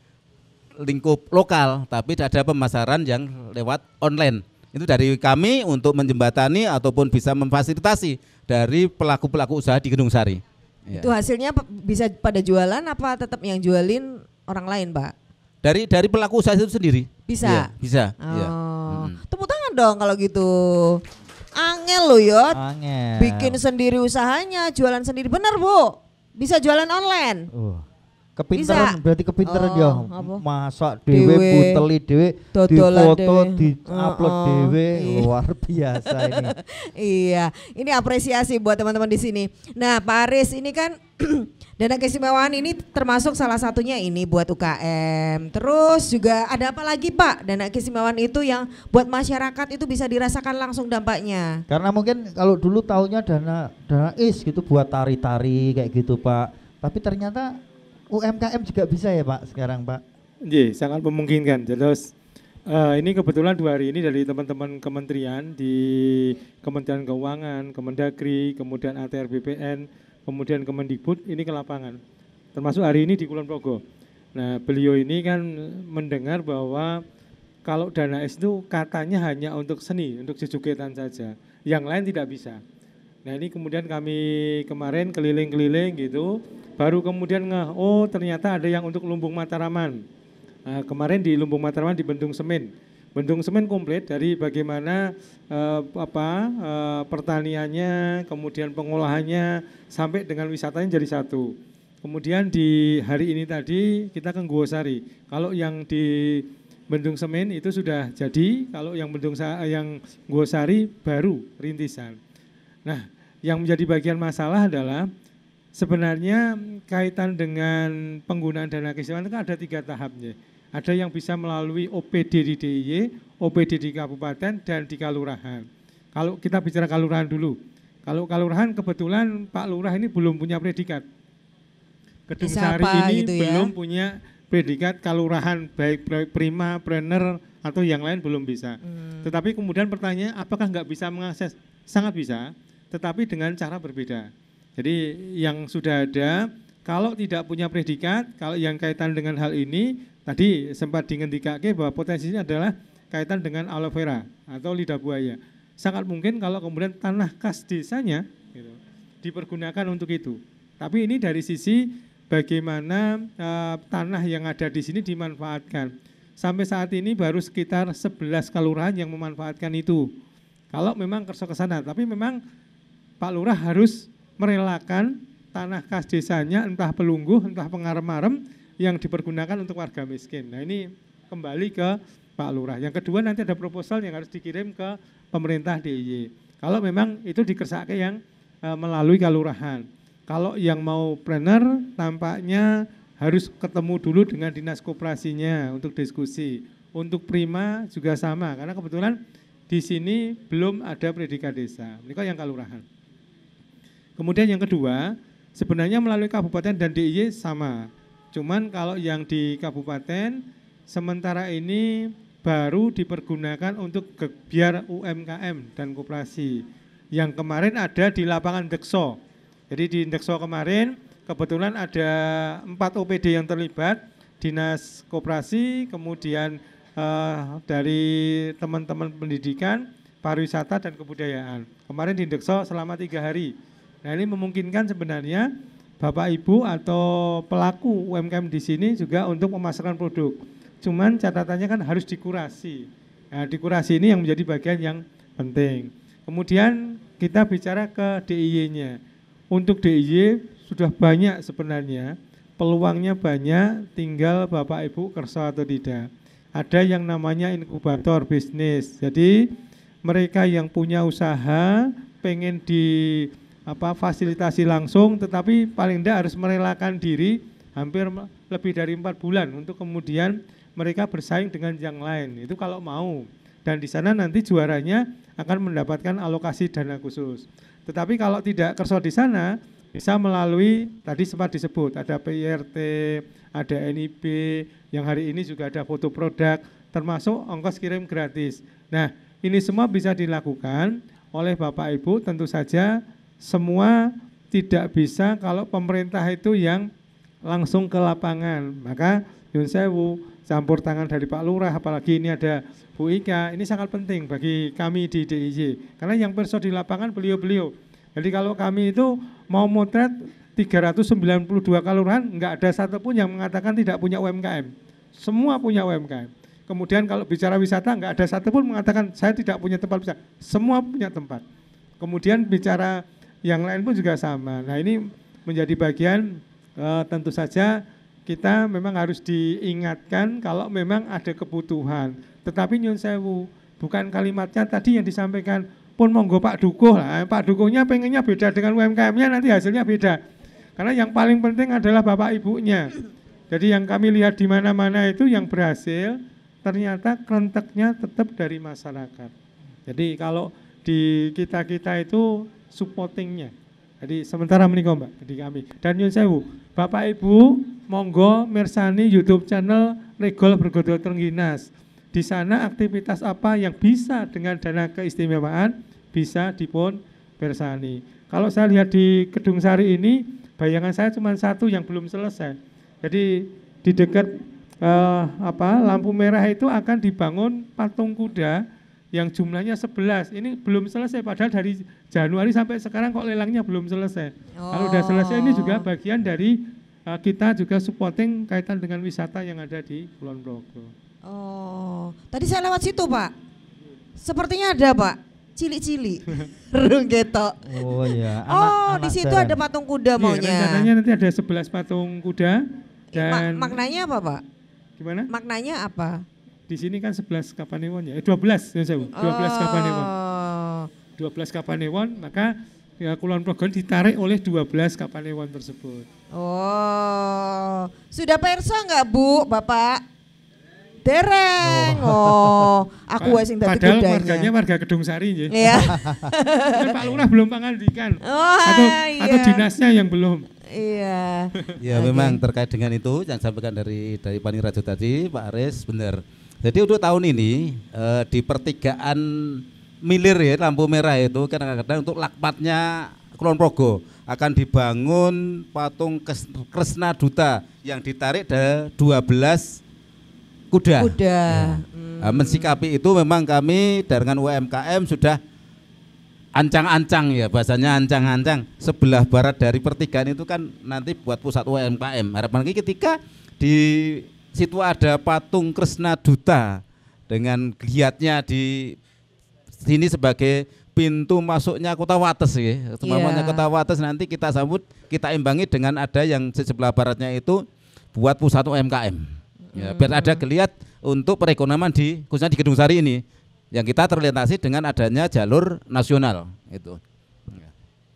lingkup lokal, tapi ada pemasaran yang lewat online. Itu dari kami untuk menjembatani ataupun bisa memfasilitasi dari pelaku-pelaku usaha di Kedung Sari. Itu hasilnya bisa pada jualan apa tetap yang jualin orang lain Pak? Dari pelaku usaha itu sendiri. Bisa? Ya, bisa. Oh. Ya. Tepuk tangan dong kalau gitu. Angel loh ya. Angel. Bikin sendiri usahanya, jualan sendiri. Benar Bu? Bisa jualan online? Kepinteran, berarti kepinteran ya. Masak Dewe, puteli dewe, difoto, di-upload dewe. Iya. Luar biasa ini. Iya, ini apresiasi buat teman-teman di sini. Nah, Pak Aris ini kan dana keistimewaan ini termasuk salah satunya ini buat UKM. Terus juga ada apa lagi Pak? Dana keistimewaan itu yang buat masyarakat itu bisa dirasakan langsung dampaknya. Karena mungkin kalau dulu tahunya dana IS gitu buat tari-tari kayak gitu Pak. Tapi ternyata UMKM juga bisa ya Pak sekarang Pak? Iya, sangat memungkinkan. Terus ini kebetulan 2 hari ini dari teman-teman kementerian di Kementerian Keuangan, Kemendagri, kemudian ATR BPN, kemudian Kemendikbud ini ke lapangan. Termasuk hari ini di Kulon Progo. Nah, beliau ini kan mendengar bahwa kalau dana IS itu katanya hanya untuk seni, untuk joget-jogetan saja. Yang lain tidak bisa. Nah, ini kemudian kami kemarin keliling-keliling gitu, baru kemudian oh ternyata ada yang untuk Lumbung Mataraman. Nah, kemarin di Lumbung Mataraman di Bendung Semen. Bendung Semen komplit dari bagaimana pertaniannya, kemudian pengolahannya sampai dengan wisatanya jadi satu. Kemudian di hari ini tadi kita ke Ngosari. Kalau yang di Bendung Semen itu sudah jadi, kalau yang Ngosari baru rintisan. Nah, yang menjadi bagian masalah adalah sebenarnya kaitan dengan penggunaan dana keistimewaan itu kan ada 3 tahapnya. Ada yang bisa melalui OPD di DIY, OPD di kabupaten, dan di kalurahan. Kalau kita bicara kalurahan dulu, kalau kalurahan kebetulan Pak Lurah ini belum punya predikat. Kedung Sari ini gitu belum punya predikat kalurahan, baik prima, planner, atau yang lain belum bisa. Tetapi kemudian pertanyaan, apakah nggak bisa mengakses? Sangat bisa, tetapi dengan cara berbeda. Jadi yang sudah ada, kalau tidak punya predikat, kalau yang kaitan dengan hal ini, tadi sempat dingendikake bahwa potensinya adalah kaitan dengan aloe vera atau lidah buaya. Sangat mungkin kalau kemudian tanah kas desanya gitu, dipergunakan untuk itu. Tapi ini dari sisi bagaimana tanah yang ada di sini dimanfaatkan. Sampai saat ini baru sekitar 11 kelurahan yang memanfaatkan itu. Kalau memang kerso ke sana, tapi memang Pak Lurah harus merelakan tanah kas desanya, entah pelungguh, entah pengarem-arem yang dipergunakan untuk warga miskin. Nah, ini kembali ke Pak Lurah. Yang kedua nanti ada proposal yang harus dikirim ke pemerintah DIY. Kalau memang itu dikersake yang melalui kelurahan. Kalau yang mau planner tampaknya harus ketemu dulu dengan dinas koperasinya untuk diskusi. Untuk prima juga sama, karena kebetulan di sini belum ada predikat desa. Ini yang kelurahan. Kemudian yang kedua, sebenarnya melalui kabupaten dan DIY sama. Cuman kalau yang di kabupaten sementara ini baru dipergunakan untuk biar UMKM dan koperasi. Yang kemarin ada di lapangan Dekso. Jadi di Indekso kemarin kebetulan ada 4 OPD yang terlibat, Dinas Koperasi, kemudian dari teman-teman pendidikan, pariwisata dan kebudayaan. Kemarin di Indekso selama 3 hari. Nah ini memungkinkan sebenarnya Bapak Ibu atau pelaku UMKM di sini juga untuk memasarkan produk. Cuman catatannya kan harus dikurasi. Nah, dikurasi ini yang menjadi bagian yang penting. Kemudian kita bicara ke DIY-nya. Untuk DIY sudah banyak sebenarnya, peluangnya banyak, tinggal Bapak Ibu kerso atau tidak. Ada yang namanya inkubator bisnis. Jadi mereka yang punya usaha pengen fasilitasi langsung, tetapi paling tidak harus merelakan diri hampir lebih dari 4 bulan untuk kemudian mereka bersaing dengan yang lain. Itu kalau mau. Dan di sana nanti juaranya akan mendapatkan alokasi dana khusus. Tetapi kalau tidak kerso di sana, bisa melalui tadi sempat disebut ada PIRT, ada NIB, yang hari ini juga ada foto produk, termasuk ongkos kirim gratis. Nah, ini semua bisa dilakukan oleh Bapak Ibu, tentu saja semua tidak bisa kalau pemerintah itu yang langsung ke lapangan. Maka Yun Sewu, campur tangan dari Pak Lurah, apalagi ini ada Bu Ika, ini sangat penting bagi kami di DIY. Karena yang perso di lapangan beliau-beliau. Jadi kalau kami itu mau motret 392 kelurahan, enggak ada satupun yang mengatakan tidak punya UMKM. Semua punya UMKM. Kemudian kalau bicara wisata, enggak ada satupun mengatakan saya tidak punya tempat wisata. Semua punya tempat. Kemudian bicara yang lain pun juga sama. Nah ini menjadi bagian tentu saja kita memang harus diingatkan kalau memang ada kebutuhan. Tetapi Nyun Sewu, bukan kalimatnya tadi yang disampaikan, pun monggo Pak Dukuh lah. Pak Dukuhnya pengennya beda dengan UMKM-nya, nanti hasilnya beda. Karena yang paling penting adalah Bapak Ibunya. Jadi yang kami lihat di mana-mana itu yang berhasil, ternyata krenteknya tetap dari masyarakat. Jadi kalau di kita-kita itu supportingnya. Jadi sementara menikah Mbak, di kami. Dan Nyun Sewu, Bapak Ibu monggo mirsani YouTube channel Regol Bergodol Trengginas. Di sana aktivitas apa yang bisa dengan dana keistimewaan bisa dipun bersani. Kalau saya lihat di Kedung Sari ini, bayangan saya cuma satu yang belum selesai. Jadi di dekat lampu merah itu akan dibangun patung kuda yang jumlahnya 11. Ini belum selesai, padahal dari Januari sampai sekarang kok lelangnya belum selesai. Kalau sudah selesai ini juga bagian dari kita juga supporting kaitan dengan wisata yang ada di Kulon Progo. Oh, tadi saya lewat situ Pak. Sepertinya ada Pak, cili-cili. Rung getok. Oh iya. Di situ ada patung kuda maunya. Rencananya nanti ada 11 patung kuda. Dan maknanya apa Pak? Gimana? Maknanya apa? Di sini kan 11 Kapanewon ya, 12 ya saya, 12 Kapanewon. 12 Kapanewon, maka ya Kulon Progo ditarik oleh 12 Kapanewon tersebut. Oh, sudah perso enggak Bu, Bapak? Dereng. Oh, aku wes sing dadi kudanya. Padahal warganya warga Kedung Sari nggih. Iya. Pak Lurah belum pangandikan. Atau dinasnya yang belum. Iya. Ya memang terkait dengan itu yang disampaikan dari Panirajo tadi Pak Aris benar. Jadi untuk tahun ini di pertigaan milir ya lampu merah itu kadang-kadang untuk lakpatnya Kulon Progo akan dibangun patung Kresna Duta yang ditarik dari 12 kuda. Mensikapi itu memang kami dengan UMKM sudah ancang-ancang ya, bahasanya ancang-ancang. Sebelah barat dari pertigaan itu kan nanti buat pusat UMKM. Harapan ketika di situ ada patung Kresna Duta dengan giatnya di sini sebagai pintu masuknya Kota Wates ya. Semuanya Kota Wates nanti kita sambut, kita imbangi dengan ada yang di sebelah baratnya itu buat pusat UMKM. Ya, biar ada geliat untuk perekonomian khususnya di Kedung Sari ini yang kita terorientasi dengan adanya jalur nasional itu.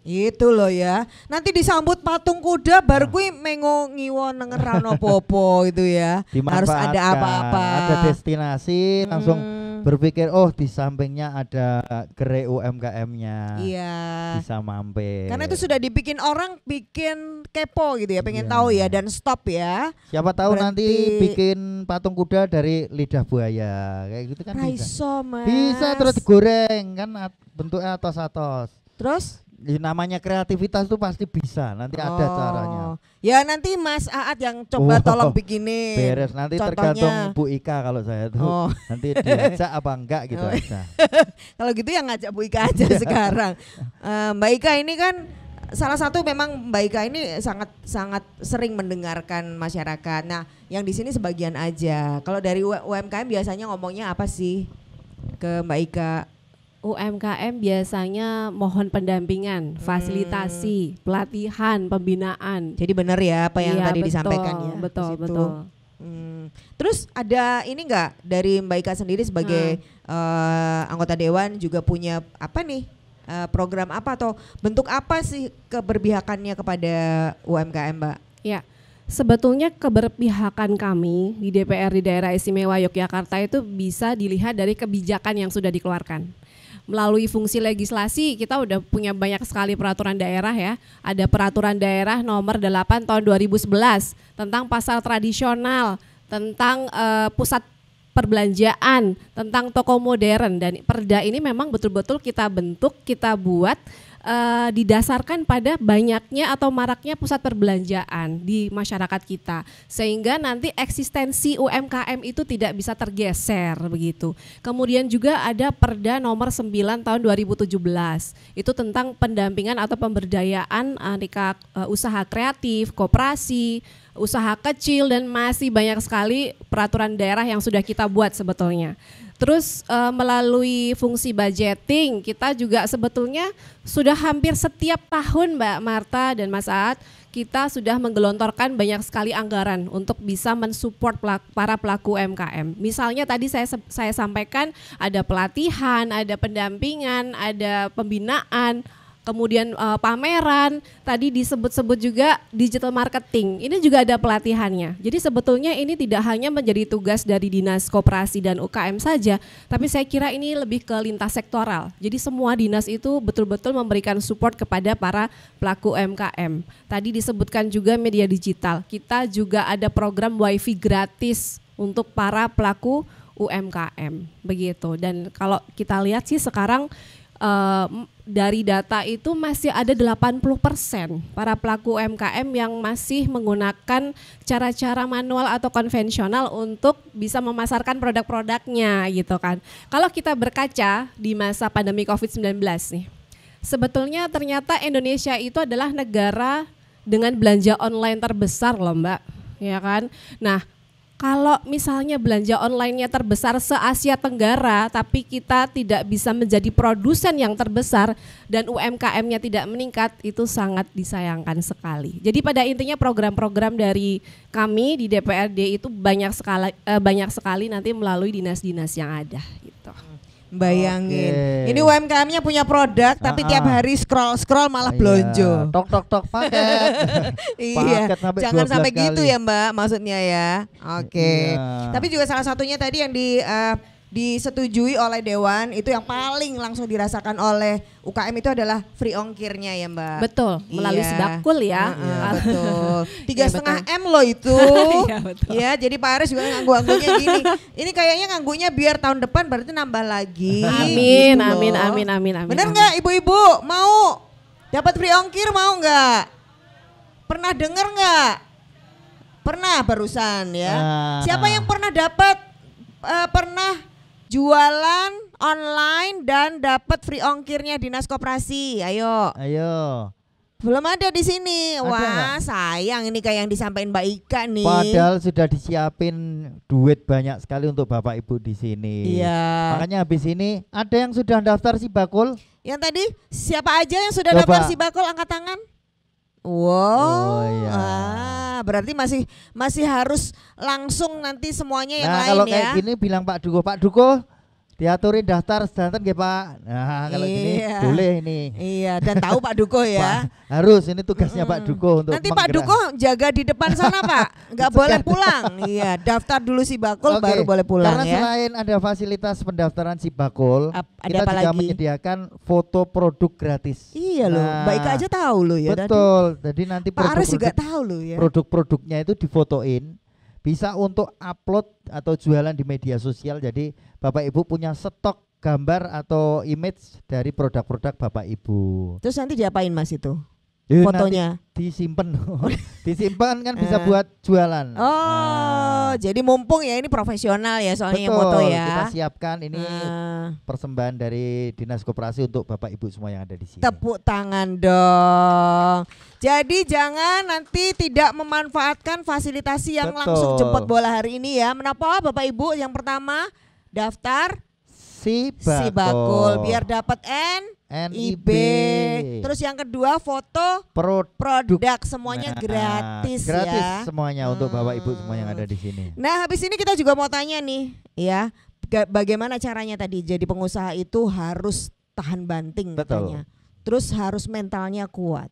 Itu loh ya. Nanti disambut patung kuda baru kui mengo ngiwon ngerano popo itu ya. Harus ada apa-apa. Ada destinasi langsung berpikir di sampingnya ada gerai UMKM-nya. Iya. Bisa mampir. Karena itu sudah dibikin orang bikin kepo gitu ya, pengen tahu ya dan stop ya. Siapa tahu nanti bikin patung kuda dari lidah buaya kayak gitu kan bisa. Mas. Bisa terus digoreng kan bentuknya atos-atos. Terus namanya kreativitas itu pasti bisa, nanti ada caranya. Ya nanti Mas Aat yang coba tolong bikinin. Beres, nanti contohnya. Tergantung Bu Ika kalau saya tuh. Nanti diajak apa enggak gitu aja. Kalau gitu yang ngajak Bu Ika aja sekarang. Mbak Ika ini kan salah satu, memang Mbak Ika ini sangat sering mendengarkan masyarakat. Nah, yang di sini sebagian aja. Kalau dari UMKM biasanya ngomongnya apa sih ke Mbak Ika? UMKM biasanya mohon pendampingan, fasilitasi, pelatihan, pembinaan. Jadi benar ya apa yang tadi disampaikan ya. Betul. Terus ada ini enggak dari Mbak Ika sendiri sebagai anggota dewan juga punya apa nih? Program apa atau bentuk apa sih keberpihakannya kepada UMKM, Mbak? Ya. Sebetulnya keberpihakan kami di DPR di Daerah Istimewa Yogyakarta itu bisa dilihat dari kebijakan yang sudah dikeluarkan. Melalui fungsi legislasi kita udah punya banyak sekali peraturan daerah ya. Ada peraturan daerah nomor 8 tahun 2011 tentang pasar tradisional, tentang pusat perbelanjaan, tentang toko modern, dan perda ini memang betul-betul kita bentuk, kita buat didasarkan pada banyaknya atau maraknya pusat perbelanjaan di masyarakat kita, sehingga nanti eksistensi UMKM itu tidak bisa tergeser begitu. Kemudian juga ada Perda nomor 9 tahun 2017 itu tentang pendampingan atau pemberdayaan usaha kreatif, koperasi, usaha kecil, dan masih banyak sekali peraturan daerah yang sudah kita buat sebetulnya. Terus melalui fungsi budgeting kita juga sebetulnya sudah hampir setiap tahun Mbak Marta dan Mas Aat kita sudah menggelontorkan banyak sekali anggaran untuk bisa mensupport para pelaku UMKM. Misalnya tadi saya sampaikan ada pelatihan, ada pendampingan, ada pembinaan, kemudian pameran, tadi disebut-sebut juga digital marketing, ini juga ada pelatihannya. Jadi sebetulnya ini tidak hanya menjadi tugas dari Dinas Koperasi dan UKM saja, tapi saya kira ini lebih ke lintas sektoral. Jadi semua dinas itu betul-betul memberikan support kepada para pelaku UMKM. Tadi disebutkan juga media digital, kita juga ada program WiFi gratis untuk para pelaku UMKM, begitu. Dan kalau kita lihat sih sekarang dari data itu masih ada 80% para pelaku UMKM yang masih menggunakan cara-cara manual atau konvensional untuk bisa memasarkan produk-produknya gitu kan. Kalau kita berkaca di masa pandemi COVID-19 nih, sebetulnya ternyata Indonesia itu adalah negara dengan belanja online terbesar loh Mbak, ya kan. Nah, kalau misalnya belanja online-nya terbesar se-Asia Tenggara, tapi kita tidak bisa menjadi produsen yang terbesar dan UMKM-nya tidak meningkat, itu sangat disayangkan sekali. Jadi pada intinya program-program dari kami di DPRD itu banyak sekali nanti melalui dinas-dinas yang ada. Gitu. Bayangin, ini UMKM-nya punya produk, tapi tiap hari scroll malah belonjo. Tok paket. Iya, jangan sampai gitu kali. ya Mbak, maksudnya ya. Oke. Tapi juga salah satunya tadi yang disetujui oleh Dewan itu yang paling langsung dirasakan oleh UKM itu adalah free ongkirnya ya Mbak. Betul, melalui Sibakul ya. Betul. 3,5 M loh itu. Ya, jadi Pak Aris juga nganggu-nganggunya gini. Ini kayaknya nganggunya biar tahun depan berarti nambah lagi. Amin, gitu amin. Bener nggak ibu-ibu mau dapat free ongkir, mau nggak? Pernah denger nggak? Pernah barusan ya. Siapa yang pernah dapat pernah jualan online dan dapat free ongkirnya Dinas Koperasi? Ayo. Belum ada di sini. Wah, sayang ini kayak yang disampaikan Mbak Ika nih. Padahal sudah disiapin duit banyak sekali untuk Bapak Ibu di sini. Iya. Makanya habis ini ada yang sudah daftar Sibakul? Yang tadi siapa aja yang sudah daftar Sibakul, angkat tangan? Wow. Berarti masih harus langsung nanti semuanya yang lain ya. Kalau kayak gini bilang Pak Duko diaturin daftar sedanten nggih Pak. Nah, kalau gini boleh ini. Iya, dan tahu Pak Duko ya. Harus, ini tugasnya Pak Duko untuk nanti Pak Duko jaga di depan sana Pak. Enggak boleh pulang. Iya, daftar dulu Sibakul baru boleh pulang. Karena ya. Selain ada fasilitas pendaftaran Sibakul, kita apa juga lagi? menyediakan foto produk gratis. Iya loh, Mbak Ika aja tahu loh ya. Betul. Jadi nanti Pak Aris juga tahu loh ya. Produk-produknya itu difotoin. Bisa untuk upload atau jualan di media sosial. Jadi Bapak Ibu punya stok gambar atau image dari produk-produk Bapak Ibu. Terus nanti diapain Mas itu? Ya, Fotonya disimpan. Disimpan kan bisa buat jualan. Jadi mumpung ya ini profesional ya soalnya yang betul, foto ya. Kita siapkan ini persembahan dari Dinas Koperasi untuk Bapak Ibu semua yang ada di sini. Tepuk tangan dong. Jadi jangan nanti tidak memanfaatkan fasilitasi yang langsung jemput bola hari ini ya. Menapa Bapak Ibu? Yang pertama daftar si bakul biar dapat NIB. Terus yang kedua foto produk semuanya gratis ya. Semuanya untuk Bapak Ibu semua yang ada di sini. Nah, habis ini kita juga mau tanya nih ya, bagaimana caranya tadi jadi pengusaha itu harus tahan banting katanya. Terus harus mentalnya kuat.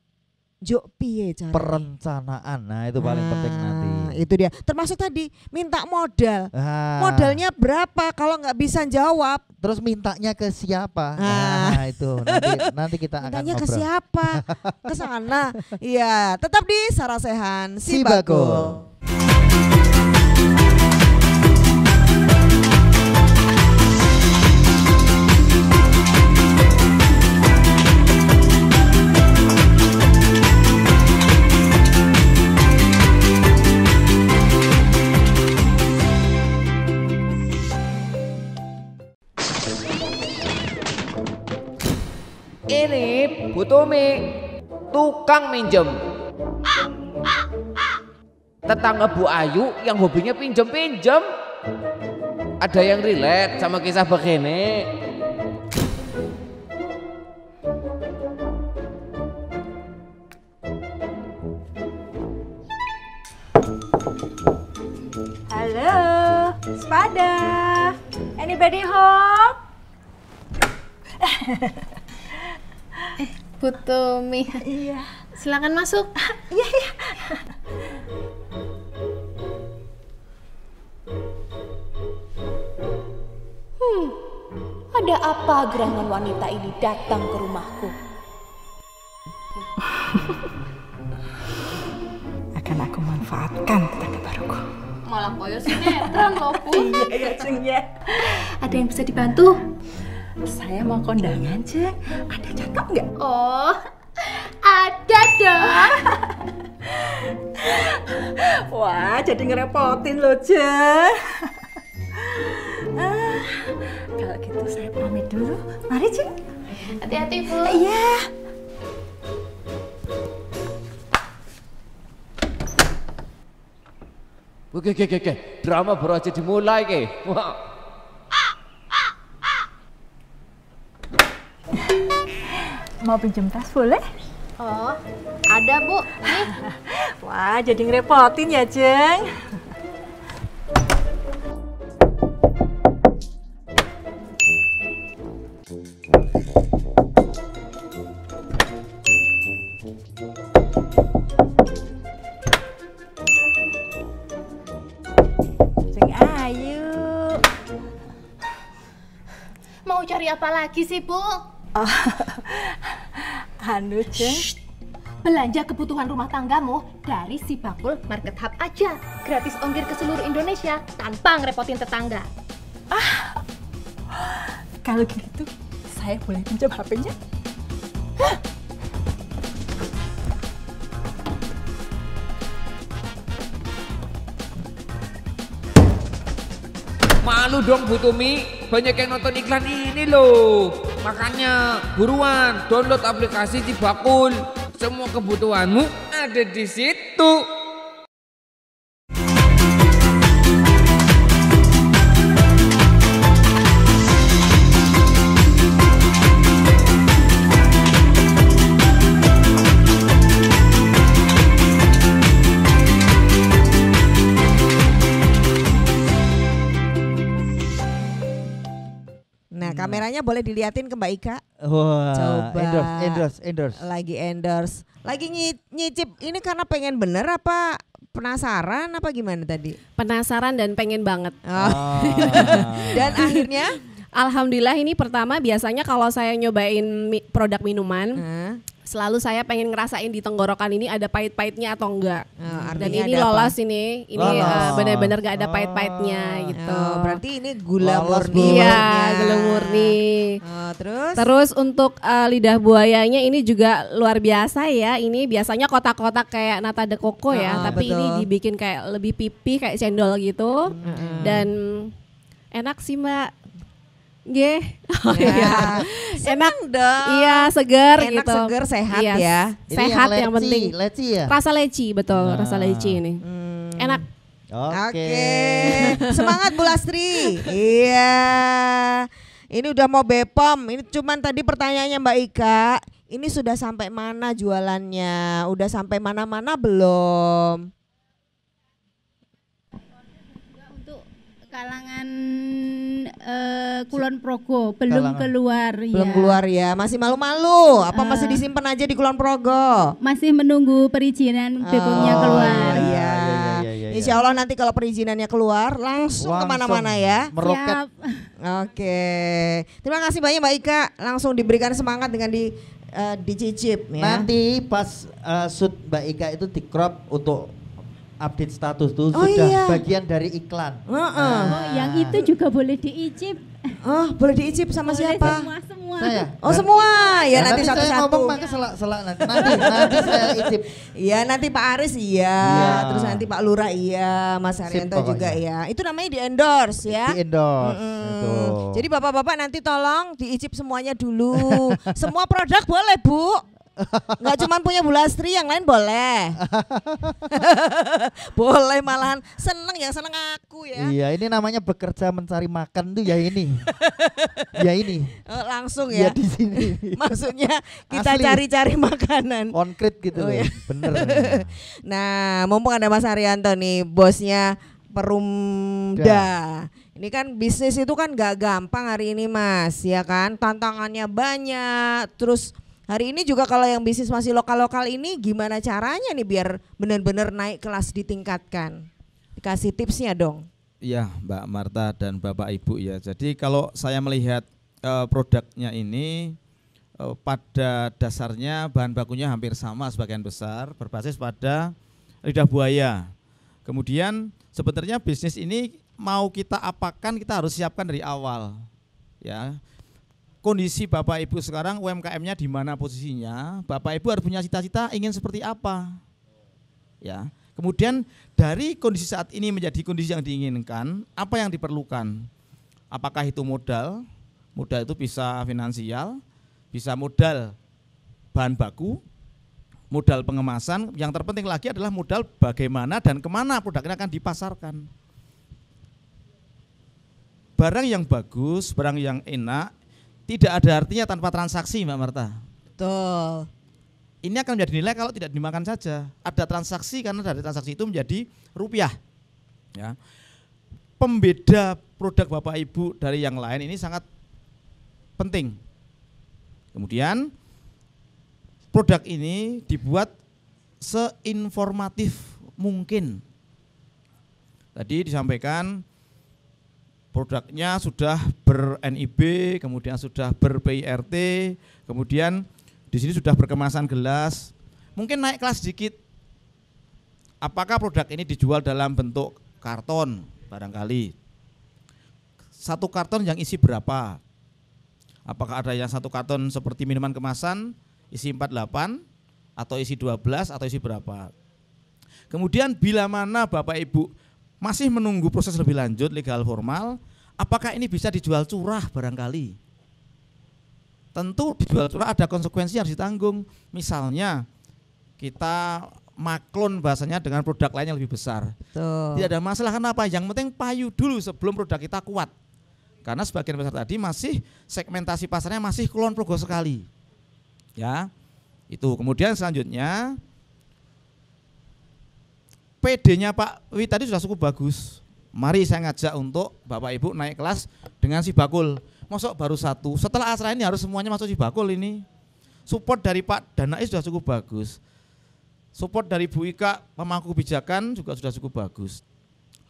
Jok piye caranya? Perencanaan. Nah, itu paling penting nanti. Itu dia. Termasuk tadi minta modal. Modalnya berapa kalau nggak bisa jawab? Terus mintanya ke siapa? Nah, itu nanti kita akan mintanya ngobrol. ke siapa? Ke sana. Iya, tetap di Sarasehan Si Bakul. Ini Bu Tumi, tukang minjem. Tetangga Bu Ayu yang hobinya pinjem-pinjem. Ada yang relate sama kisah begini. Halo, Spada. Anybody home? Bu Tumi. Iya. Silakan masuk. Iya, iya. Ada apa gerangan wanita ini datang ke rumahku? Akan aku manfaatkan tetangga baruku. Malah koyo sinetron loh, Bu. Iya, Jeng ya. Ada yang bisa dibantu? Saya mau kondangan, Jeng. Ada cakep nggak? Oh, ada dong. Wah, jadi ngerepotin loh, Jeng. Kalau gitu saya pamit dulu. Mari, Jeng. Hati-hati, Bu. Iya. Oke, drama baru aja dimulai ke. Wah. Mau pinjam tas boleh? Oh, ada Bu. Nih. Wah, jadi ngerepotin ya, Jeng. Jeng Ayu. Mau cari apa lagi sih, Bu? Oh, anu, Jeng. Belanja kebutuhan rumah tanggamu dari Si Bakul Market Hub aja. Gratis ongkir ke seluruh Indonesia tanpa ngerepotin tetangga. Kalau gitu, saya boleh pinjam HP-nya? Malu dong Bu Tumi, banyak yang nonton iklan ini loh. Makanya buruan download aplikasi Si Bakul. Semua kebutuhanmu ada di situ. Nah, kameranya boleh diliatin ke Mbak Ika. Wah, coba. endorse. Lagi endorse. Lagi nyicip ini karena pengen bener apa penasaran apa gimana tadi? Penasaran dan pengen banget. Dan akhirnya alhamdulillah ini pertama biasanya kalau saya nyobain produk minuman, selalu saya pengen ngerasain di tenggorokan ini ada pahit-pahitnya atau enggak. Dan artinya ini ada lolos apa? ini Lolos. benar-benar gak ada pahit-pahitnya gitu. Berarti ini gula Lolos, murni. Iya, maksudnya. gula murni. Terus untuk lidah buayanya ini juga luar biasa ya. Ini biasanya kotak-kotak kayak nata de coco ya, tapi betul. ini dibikin kayak lebih pipih kayak cendol gitu. Dan enak sih Mbak. Nggih. Ya, Enak dong. Iya, segar Enak, gitu. segar, sehat Iya, ya. Ini Sehat yang yang penting. leci ya? Rasa leci, betul, rasa leci ini. Enak. Oke. Semangat Bu Lastri. Iya. Ini udah mau Bepom. Ini cuman tadi pertanyaannya Mbak Ika. Ini sudah sampai mana jualannya? Udah sampai mana-mana belum? Kalangan Kulon Progo belum Kalangan. keluar Belum ya. keluar ya. Masih malu-malu. Apa masih disimpan aja di Kulon Progo? Masih menunggu perizinan Bepomnya keluar. Iya. Insya Allah nanti kalau perizinannya keluar langsung kemana-mana ya. Meroket. Oke. Terima kasih banyak Mbak Ika. Langsung diberikan semangat dengan dicicip ya. Nanti pas shoot Mbak Ika itu di crop untuk update status tuh Oh sudah iya. bagian dari iklan. Oh, yang itu juga boleh diicip. Oh, boleh diicip sama Boleh siapa? Semua. Saya. Oh semua ya Nah, nanti saya satu-satu. ngomong maka selak-selak nanti saya icip. Iya nanti Pak Aris iya, terus nanti Pak Lurah iya, Mas Haryanto pokoknya. juga ya. Itu namanya di endorse ya. Di endorse. Itu. Jadi bapak-bapak nanti tolong diicip semuanya dulu. Semua produk boleh Bu. Nggak cuma punya Bu Lastri, yang lain boleh. Boleh malahan seneng yang seneng aku ya. Iya, ini namanya bekerja mencari makan tuh ya ini. Ya ini. Langsung Ya ya. di sini. Maksudnya kita Asli. cari-cari makanan. Konkret gitu Oh, loh. iya. Bener. Nah, mumpung ada Mas Haryanto nih, bosnya Perumda. Ini kan bisnis itu kan gak gampang hari ini Mas, ya kan? Tantangannya banyak. Terus hari ini juga kalau yang bisnis masih lokal-lokal ini gimana caranya nih biar benar-benar naik kelas ditingkatkan? Dikasih tipsnya dong. Iya, Mbak Marta dan Bapak Ibu ya. Jadi kalau saya melihat produknya ini pada dasarnya bahan bakunya hampir sama sebagian besar, berbasis pada lidah buaya. Kemudian sebenarnya bisnis ini mau kita apakan kita harus siapkan dari awal. Ya. Kondisi Bapak Ibu sekarang UMKM-nya di mana posisinya? Bapak Ibu harus punya cita-cita ingin seperti apa? Ya. Kemudian dari kondisi saat ini menjadi kondisi yang diinginkan, apa yang diperlukan? Apakah itu modal? Modal itu bisa finansial, bisa modal bahan baku, modal pengemasan, yang terpenting lagi adalah modal bagaimana dan kemana produknya akan dipasarkan. Barang yang bagus, barang yang enak, tidak ada artinya tanpa transaksi Mbak Marta. Betul. Ini akan menjadi nilai kalau tidak dimakan saja. Ada transaksi karena dari transaksi itu menjadi rupiah. Ya. Pembeda produk Bapak Ibu dari yang lain ini sangat penting. Kemudian produk ini dibuat seinformatif mungkin. Tadi disampaikan produknya sudah ber-NIB, kemudian sudah ber-PIRT, kemudian di sini sudah berkemasan gelas. Mungkin naik kelas sedikit. Apakah produk ini dijual dalam bentuk karton barangkali? Satu karton yang isi berapa? Apakah ada yang satu karton seperti minuman kemasan isi 48 atau isi 12 atau isi berapa? Kemudian bila mana Bapak Ibu masih menunggu proses lebih lanjut legal formal, apakah ini bisa dijual curah barangkali? Tentu dijual curah ada konsekuensi yang harus ditanggung. Misalnya kita maklon bahasanya dengan produk lain yang lebih besar. Betul. Tidak ada masalah, kenapa? Yang penting payu dulu sebelum produk kita kuat. Karena sebagian besar tadi masih segmentasi pasarnya masih Kulon Progo sekali. Ya. Itu. Kemudian selanjutnya PD-nya Pak Wi tadi sudah cukup bagus. Mari saya ngajak untuk Bapak Ibu naik kelas dengan si bakul. Masuk baru satu. Setelah acara ini harus semuanya masuk si bakul ini. Support dari Pak Danai sudah cukup bagus. Support dari Bu Ika pemangku kebijakan juga sudah cukup bagus.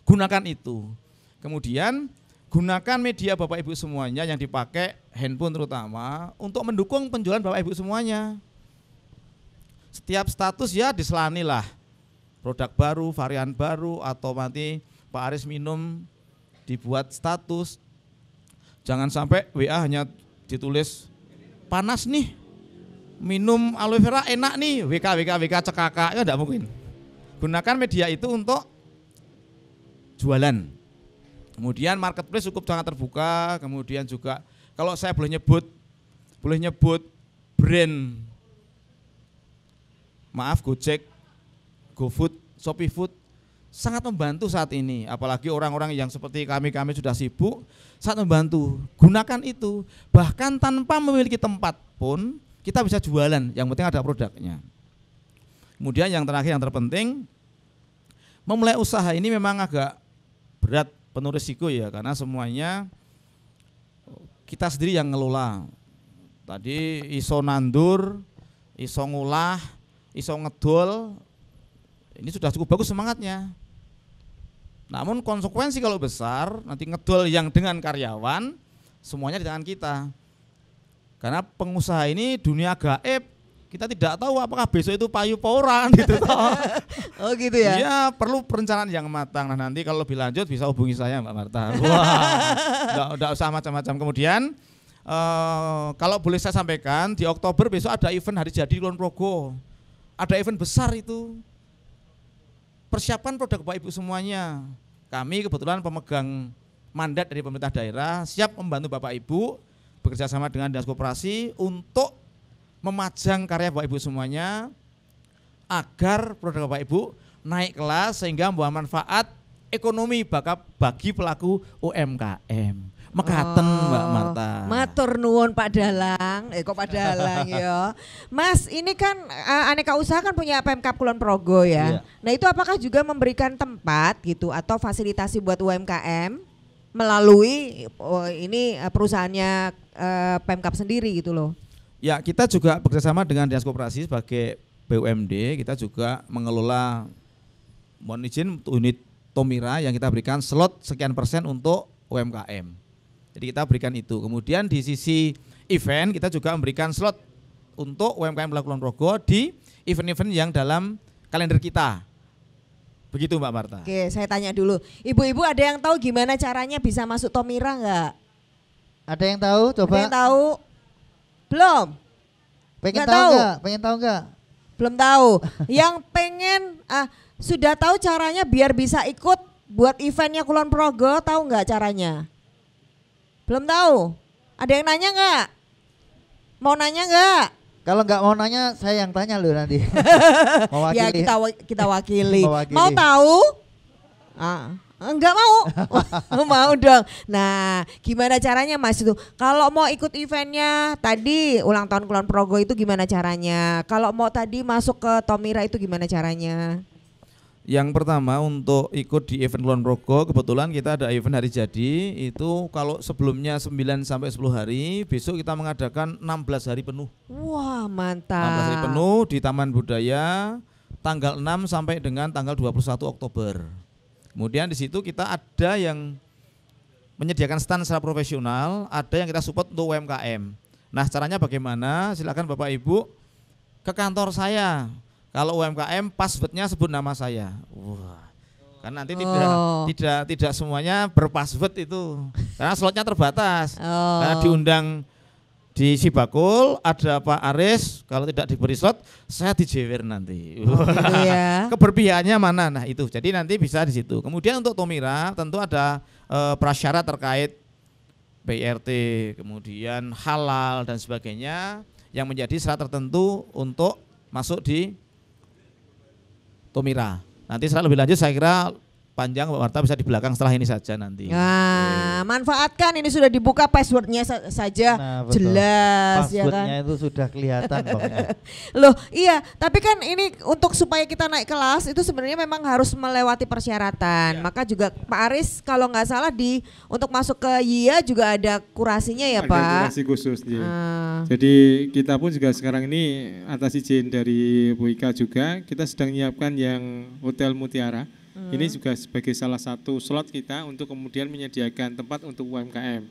Gunakan itu. Kemudian gunakan media Bapak Ibu semuanya yang dipakai handphone terutama untuk mendukung penjualan Bapak Ibu semuanya. setiap status ya diselani lah. Produk baru, varian baru, atau nanti Pak Aris minum dibuat status. Jangan sampai WA hanya ditulis panas nih, minum aloe vera enak nih, WK cekaka, ya enggak mungkin. Gunakan media itu untuk jualan. Kemudian marketplace cukup sangat terbuka, kemudian juga kalau saya boleh nyebut brand, maaf, Gojek, GoFood, Shopee Food sangat membantu saat ini, apalagi orang-orang yang seperti kami sudah sibuk, sangat membantu. Gunakan itu, bahkan tanpa memiliki tempat pun kita bisa jualan, yang penting ada produknya. Kemudian yang terakhir yang terpenting, memulai usaha ini memang agak berat, penuh risiko ya, karena semuanya kita sendiri yang ngelola. Tadi iso nandur, iso ngulah, iso ngedol, ini sudah cukup bagus semangatnya. Namun konsekuensi kalau besar, nanti ngedol yang dengan karyawan, semuanya di tangan kita. Karena pengusaha ini dunia gaib, kita tidak tahu apakah besok itu payu poran gitu. Oh gitu ya? Iya, perlu perencanaan yang matang. Nah nanti kalau lebih lanjut bisa hubungi saya Mbak Marta. Wah, enggak usah macam-macam. Kemudian kalau boleh saya sampaikan, di Oktober besok ada event hari jadi di Kulon Progo. Ada event besar itu. Persiapkan produk Bapak Ibu semuanya. Kami kebetulan pemegang mandat dari pemerintah daerah, siap membantu Bapak Ibu bekerja sama dengan Dinas Koperasi untuk memajang karya Bapak Ibu semuanya agar produk Bapak Ibu naik kelas sehingga membawa manfaat ekonomi bagi pelaku UMKM. Mekaten Mbak Marta. Matur nuwun Pak Dalang. Kok Pak Dalang ya. Mas, ini kan aneka usaha kan punya Pemkab Kulon Progo ya. Iya. Nah, itu apakah juga memberikan tempat gitu atau fasilitasi buat UMKM melalui ini perusahaannya Pemkab sendiri gitu loh. Ya, kita juga bekerjasama dengan Dinas Koperasi sebagai BUMD, kita juga mengelola, mohon izin, unit Tomira yang kita berikan slot sekian persen untuk UMKM. Jadi kita berikan itu. Kemudian di sisi event kita juga memberikan slot untuk UMKM Kulon Progo di event-event yang dalam kalender kita. Begitu Mbak Marta. Oke, saya tanya dulu. Ibu-ibu ada yang tahu gimana caranya bisa masuk Tomira enggak? Ada yang tahu? Coba. Ada yang tahu? Belum? Pengen Nggak tahu enggak? Pengen tahu enggak? Belum tahu. Yang pengen sudah tahu caranya biar bisa ikut buat eventnya Kulon Progo, tahu enggak caranya? Belum tahu? Ada yang nanya enggak? Mau nanya enggak? Kalau enggak mau nanya, saya yang tanya loh nanti. Mewakili. Ya kita wakili. Mewakili. Mau tahu? Enggak mau. Mau dong. Nah, gimana caranya Mas itu? Kalau mau ikut eventnya tadi ulang tahun Kulon Progo itu gimana caranya? Kalau mau tadi masuk ke Tomira itu gimana caranya? Yang pertama untuk ikut di event Kulon Progo, kebetulan kita ada event hari jadi, itu kalau sebelumnya 9 sampai 10 hari, besok kita mengadakan 16 hari penuh. Wah, mantap. 16 hari penuh di Taman Budaya tanggal 6 sampai dengan tanggal 21 Oktober. Kemudian di situ kita ada yang menyediakan stand secara profesional, ada yang kita support untuk UMKM. Nah, caranya bagaimana? Silakan Bapak Ibu ke kantor saya. Kalau UMKM passwordnya sebut nama saya. Wah, kan nanti tidak semuanya berpassword itu, karena slotnya terbatas. Karena diundang di Sibakul ada Pak Aris, kalau tidak diberi slot saya dijewer nanti. Ya. Keberpihakannya mana? Nah itu, jadi nanti bisa di situ. Kemudian untuk Tomira tentu ada prasyarat terkait PRT, kemudian halal dan sebagainya yang menjadi syarat tertentu untuk masuk di Tomira. Nanti setelah lebih lanjut saya kira panjang Mbak Marta, bisa di belakang setelah ini saja nanti. Nah, manfaatkan ini sudah dibuka passwordnya saja, jelas ya kan. Passwordnya itu sudah kelihatan pokoknya. Loh, iya, tapi kan ini untuk supaya kita naik kelas itu sebenarnya memang harus melewati persyaratan. Maka juga Pak Aris kalau nggak salah untuk masuk ke YIA juga ada kurasinya ya ada Pak. Ada kurasi khusus ya. Jadi kita pun juga sekarang ini atas izin dari Bu Ika juga kita sedang menyiapkan yang Hotel Mutiara. Ini juga sebagai salah satu slot kita untuk kemudian menyediakan tempat untuk UMKM.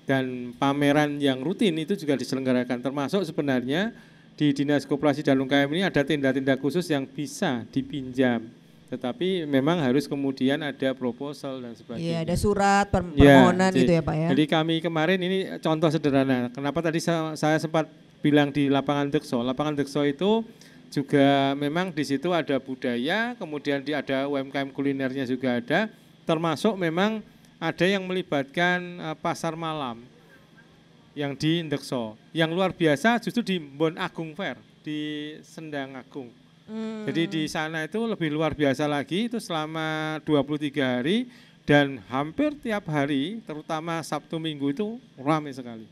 Dan pameran yang rutin itu juga diselenggarakan, termasuk sebenarnya di Dinas Koperasi dan UKM ini ada tenda-tenda khusus yang bisa dipinjam. Tetapi memang harus kemudian ada proposal dan sebagainya. Iya, ada surat permohonan gitu ya Pak ya. Jadi kami kemarin ini contoh sederhana. Kenapa tadi saya sempat bilang di lapangan Dekso. Lapangan Dekso itu juga memang di situ ada budaya, kemudian ada UMKM kulinernya juga ada, termasuk memang ada yang melibatkan pasar malam yang di Dekso. Yang luar biasa justru di Bon Agung Fair di Sendang Agung. Jadi di sana itu lebih luar biasa lagi, itu selama 23 hari dan hampir tiap hari, terutama Sabtu Minggu itu ramai sekali.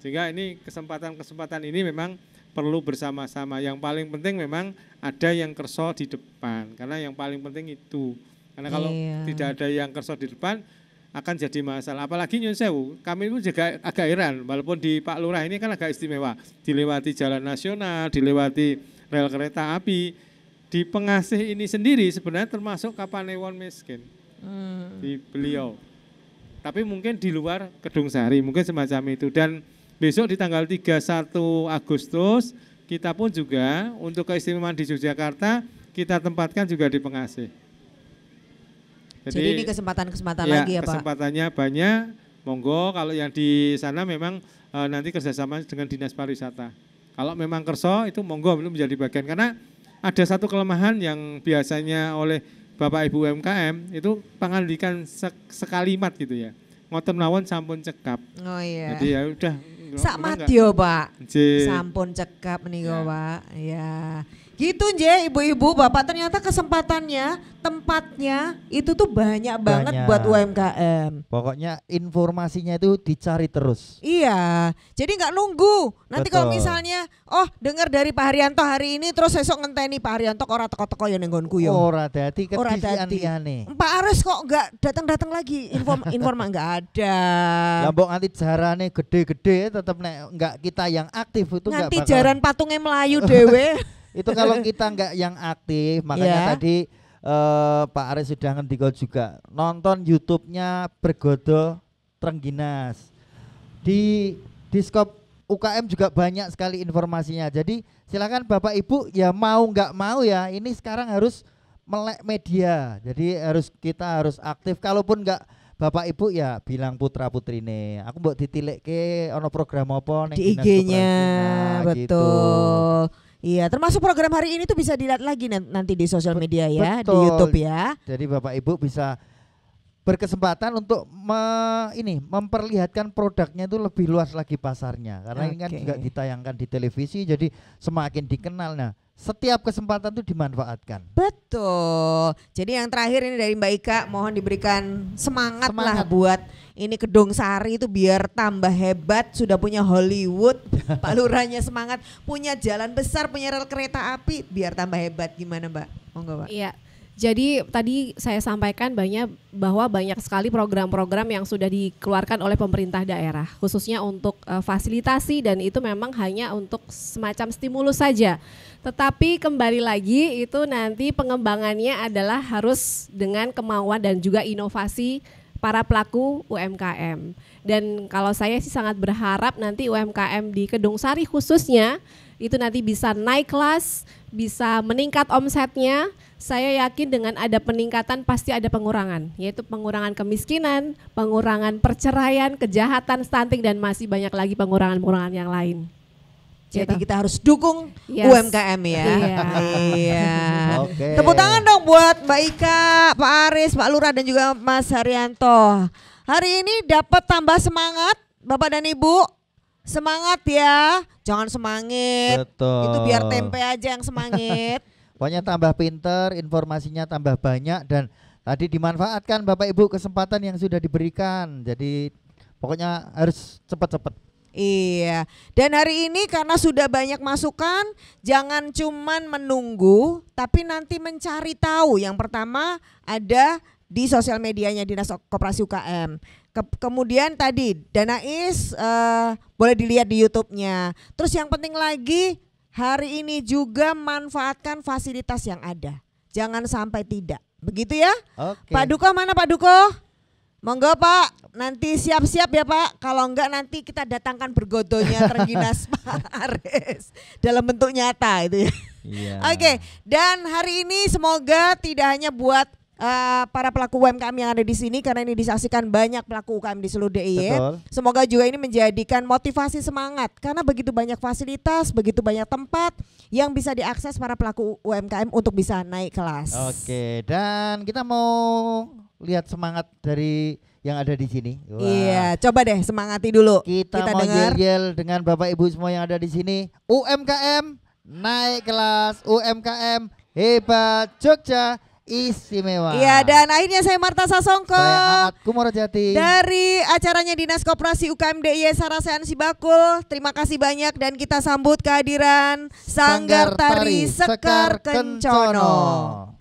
Sehingga ini kesempatan ini memang perlu bersama-sama. Yang paling penting memang ada yang kerso di depan, karena yang paling penting itu. Karena kalau tidak ada yang kerso di depan akan jadi masalah. Apalagi Nyun Sewu, kami itu juga agak heran, walaupun di Pak Lurah ini kan agak istimewa, dilewati jalan nasional, dilewati rel kereta api, di Pengasih ini sendiri sebenarnya termasuk Kapanewon miskin di beliau. Tapi mungkin di luar Kedung Sari, mungkin semacam itu. Dan besok di tanggal 31 Agustus, kita pun juga untuk keistimewaan di Yogyakarta, kita tempatkan juga di Pengasih. Jadi ini kesempatan-kesempatan lagi ya Pak? Kesempatannya banyak, monggo kalau yang di sana memang nanti kerjasama dengan Dinas Pariwisata. Kalau memang kerso itu monggo belum menjadi bagian, karena ada satu kelemahan yang biasanya oleh Bapak Ibu UMKM itu pangandikan sekalimat gitu ya. Ngoten mawon sampun cekap. Oh iya. Jadi ya udah. Sak madya Pak. Sampun cekap menika Pak. Ya. Gitu nje ibu-ibu, Bapak, ternyata kesempatannya, tempatnya itu tuh banyak banget buat UMKM. Pokoknya informasinya itu dicari terus. Iya, jadi nggak nunggu. Nanti kalau misalnya, dengar dari Pak Haryanto hari ini, terus esok ngenteni Pak Haryanto ora teko-teko ya nenggonku yo. Ora dadi kedisian-liyane. Pak Aris kok nggak datang-datang lagi, informa nggak ada. Lambok nanti jarane gede-gede, tetap nek nggak kita yang aktif itu nggak bakal. Nanti jaran patungnya melayu dewe. Itu kalau kita nggak yang aktif, makanya tadi Pak Aris sudah ngendiko juga, nonton YouTube-nya Bergodo Trengginas. Di Diskop UKM juga banyak sekali informasinya. Jadi silakan Bapak Ibu ya mau nggak mau ya, ini sekarang harus melek media. Jadi kita harus aktif. Kalaupun nggak Bapak Ibu ya bilang putra putri nih, aku mbok ditilekke ono program apa di IG-nya, betul. Gitu. Iya, termasuk program hari ini tuh bisa dilihat lagi nanti di sosial media ya, di YouTube ya. Jadi Bapak Ibu bisa berkesempatan untuk memperlihatkan produknya itu lebih luas lagi pasarnya. Karena ini kan juga ditayangkan di televisi, jadi semakin dikenal. Nah, setiap kesempatan itu dimanfaatkan. Betul. Jadi yang terakhir ini dari Mbak Ika, mohon diberikan semangat lah buat ini Kedung Sari itu biar tambah hebat, sudah punya Hollywood, Pak Lurahnya semangat, punya jalan besar, punya rel kereta api, biar tambah hebat. Gimana Mbak? Monggo Mbak. Iya. Jadi tadi saya sampaikan bahwa banyak sekali program-program yang sudah dikeluarkan oleh pemerintah daerah, khususnya untuk fasilitasi, dan itu memang hanya untuk semacam stimulus saja. Tetapi kembali lagi itu nanti pengembangannya adalah harus dengan kemauan dan juga inovasi para pelaku UMKM. Dan kalau saya sih sangat berharap nanti UMKM di Kedung Sari khususnya itu nanti bisa naik kelas, bisa meningkat omsetnya. Saya yakin dengan ada peningkatan pasti ada pengurangan, yaitu pengurangan kemiskinan, pengurangan perceraian, kejahatan, stunting, dan masih banyak lagi pengurangan-pengurangan yang lain. Jadi kita harus dukung UMKM ya. Iya. Tepuk tangan dong buat Mbak Ika, Pak Aris, Pak Lurah, dan juga Mas Haryanto. Hari ini dapat tambah semangat Bapak dan Ibu. Semangat ya, jangan semangit. Betul. Itu biar tempe aja yang semangit. Pokoknya tambah pinter, informasinya tambah banyak, dan tadi dimanfaatkan Bapak Ibu kesempatan yang sudah diberikan. Jadi pokoknya harus cepat-cepat. Iya, dan hari ini karena sudah banyak masukan, jangan cuman menunggu, tapi nanti mencari tahu. Yang pertama ada di sosial medianya Dinas Koperasi UKM. Kemudian tadi Danais boleh dilihat di YouTube-nya. Terus yang penting lagi, hari ini juga manfaatkan fasilitas yang ada. Jangan sampai tidak. Begitu ya? Oke. Pak Duko mana Pak Duko? Monggo Pak, nanti siap-siap ya Pak. Kalau enggak nanti kita datangkan bergodonya Trengginas Pak Aris dalam bentuk nyata itu ya. Iya. Oke, dan hari ini semoga tidak hanya buat para pelaku UMKM yang ada di sini, karena ini disaksikan banyak pelaku UMKM di seluruh DIY. Betul. Semoga juga ini menjadikan motivasi semangat, karena begitu banyak fasilitas, begitu banyak tempat yang bisa diakses para pelaku UMKM untuk bisa naik kelas. Oke, dan kita mau lihat semangat dari yang ada di sini. Wah. Iya, coba deh semangati dulu. Kita mau dengar. yel-yel dengan Bapak Ibu semua yang ada di sini. UMKM naik kelas, UMKM hebat Jogja istimewa. Iya, dan akhirnya saya Marta Sasongko. Saya Aat Kumorojati. Dari acaranya Dinas Koperasi UKM DIY Sarasehan Sibakul. Terima kasih banyak dan kita sambut kehadiran Sanggar Tari Sekar Kencono.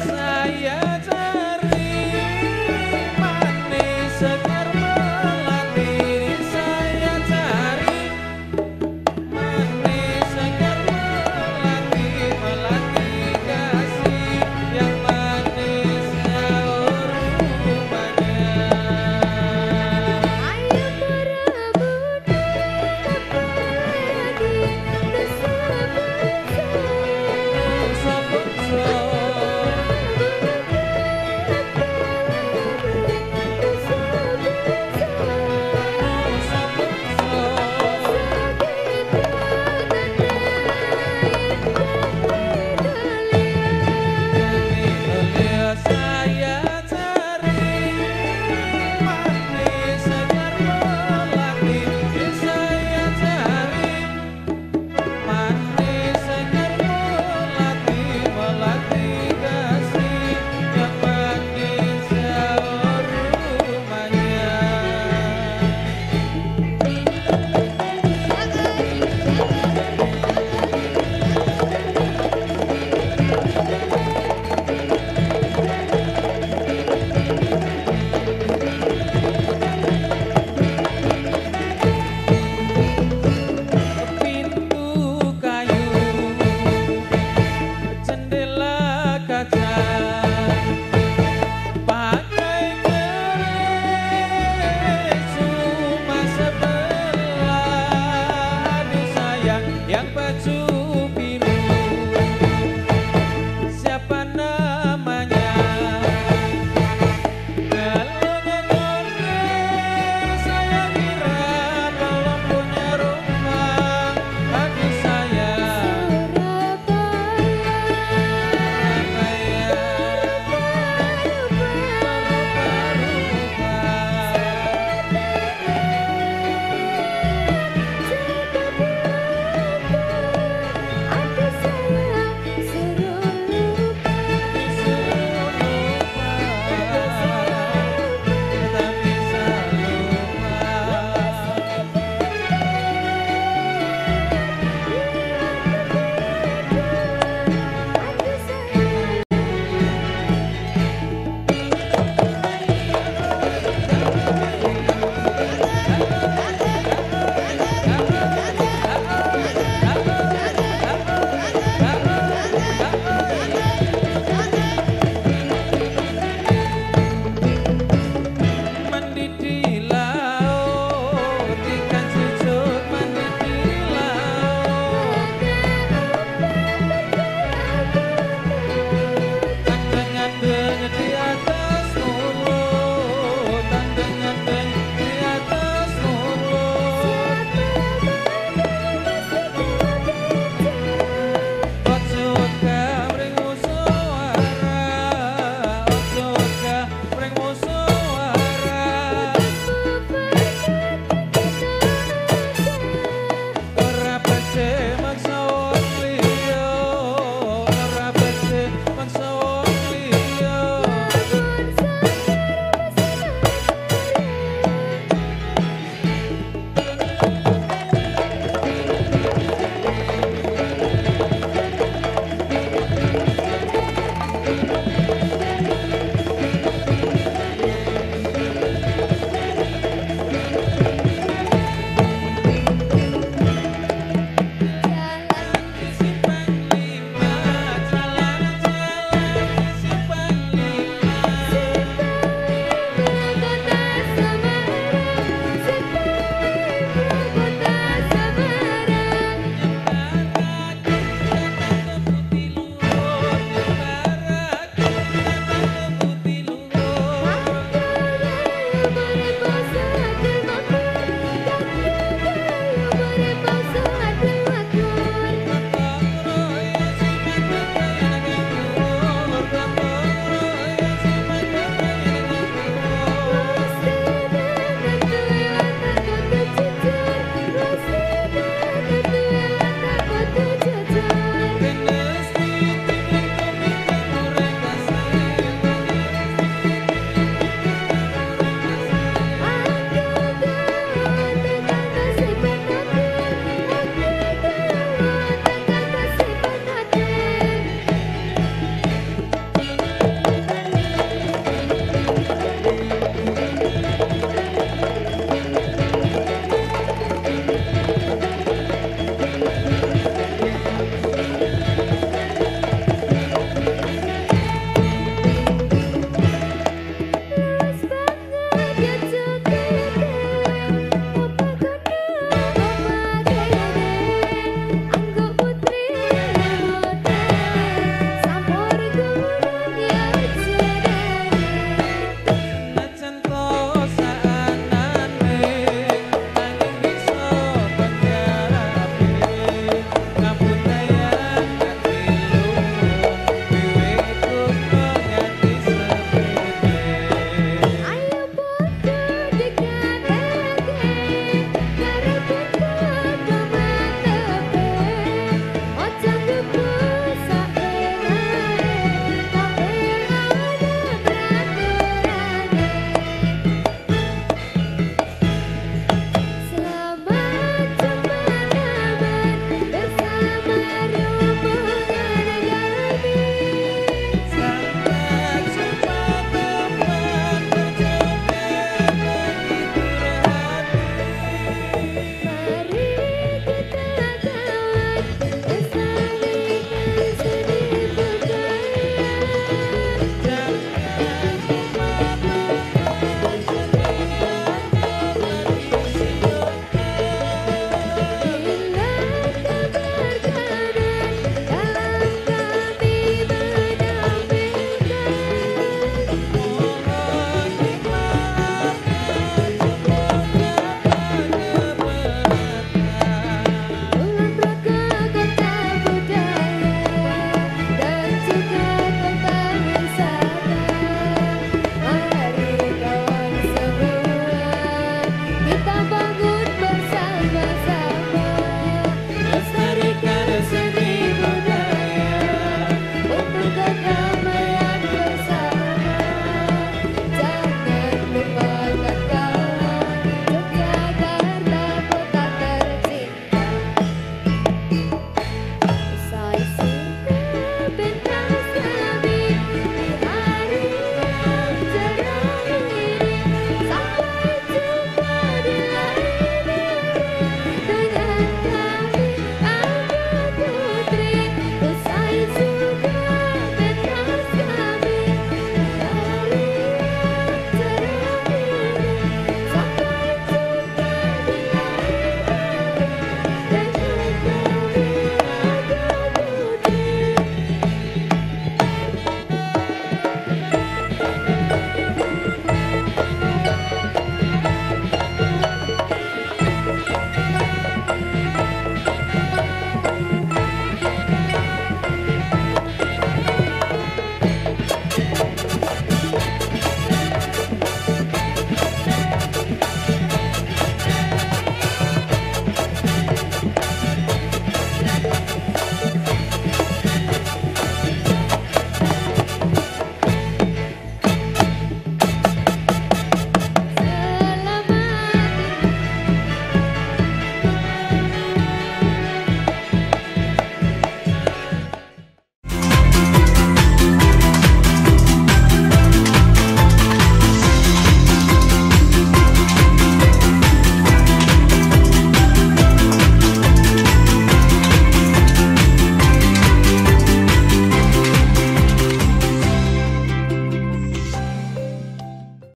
Saya cari manis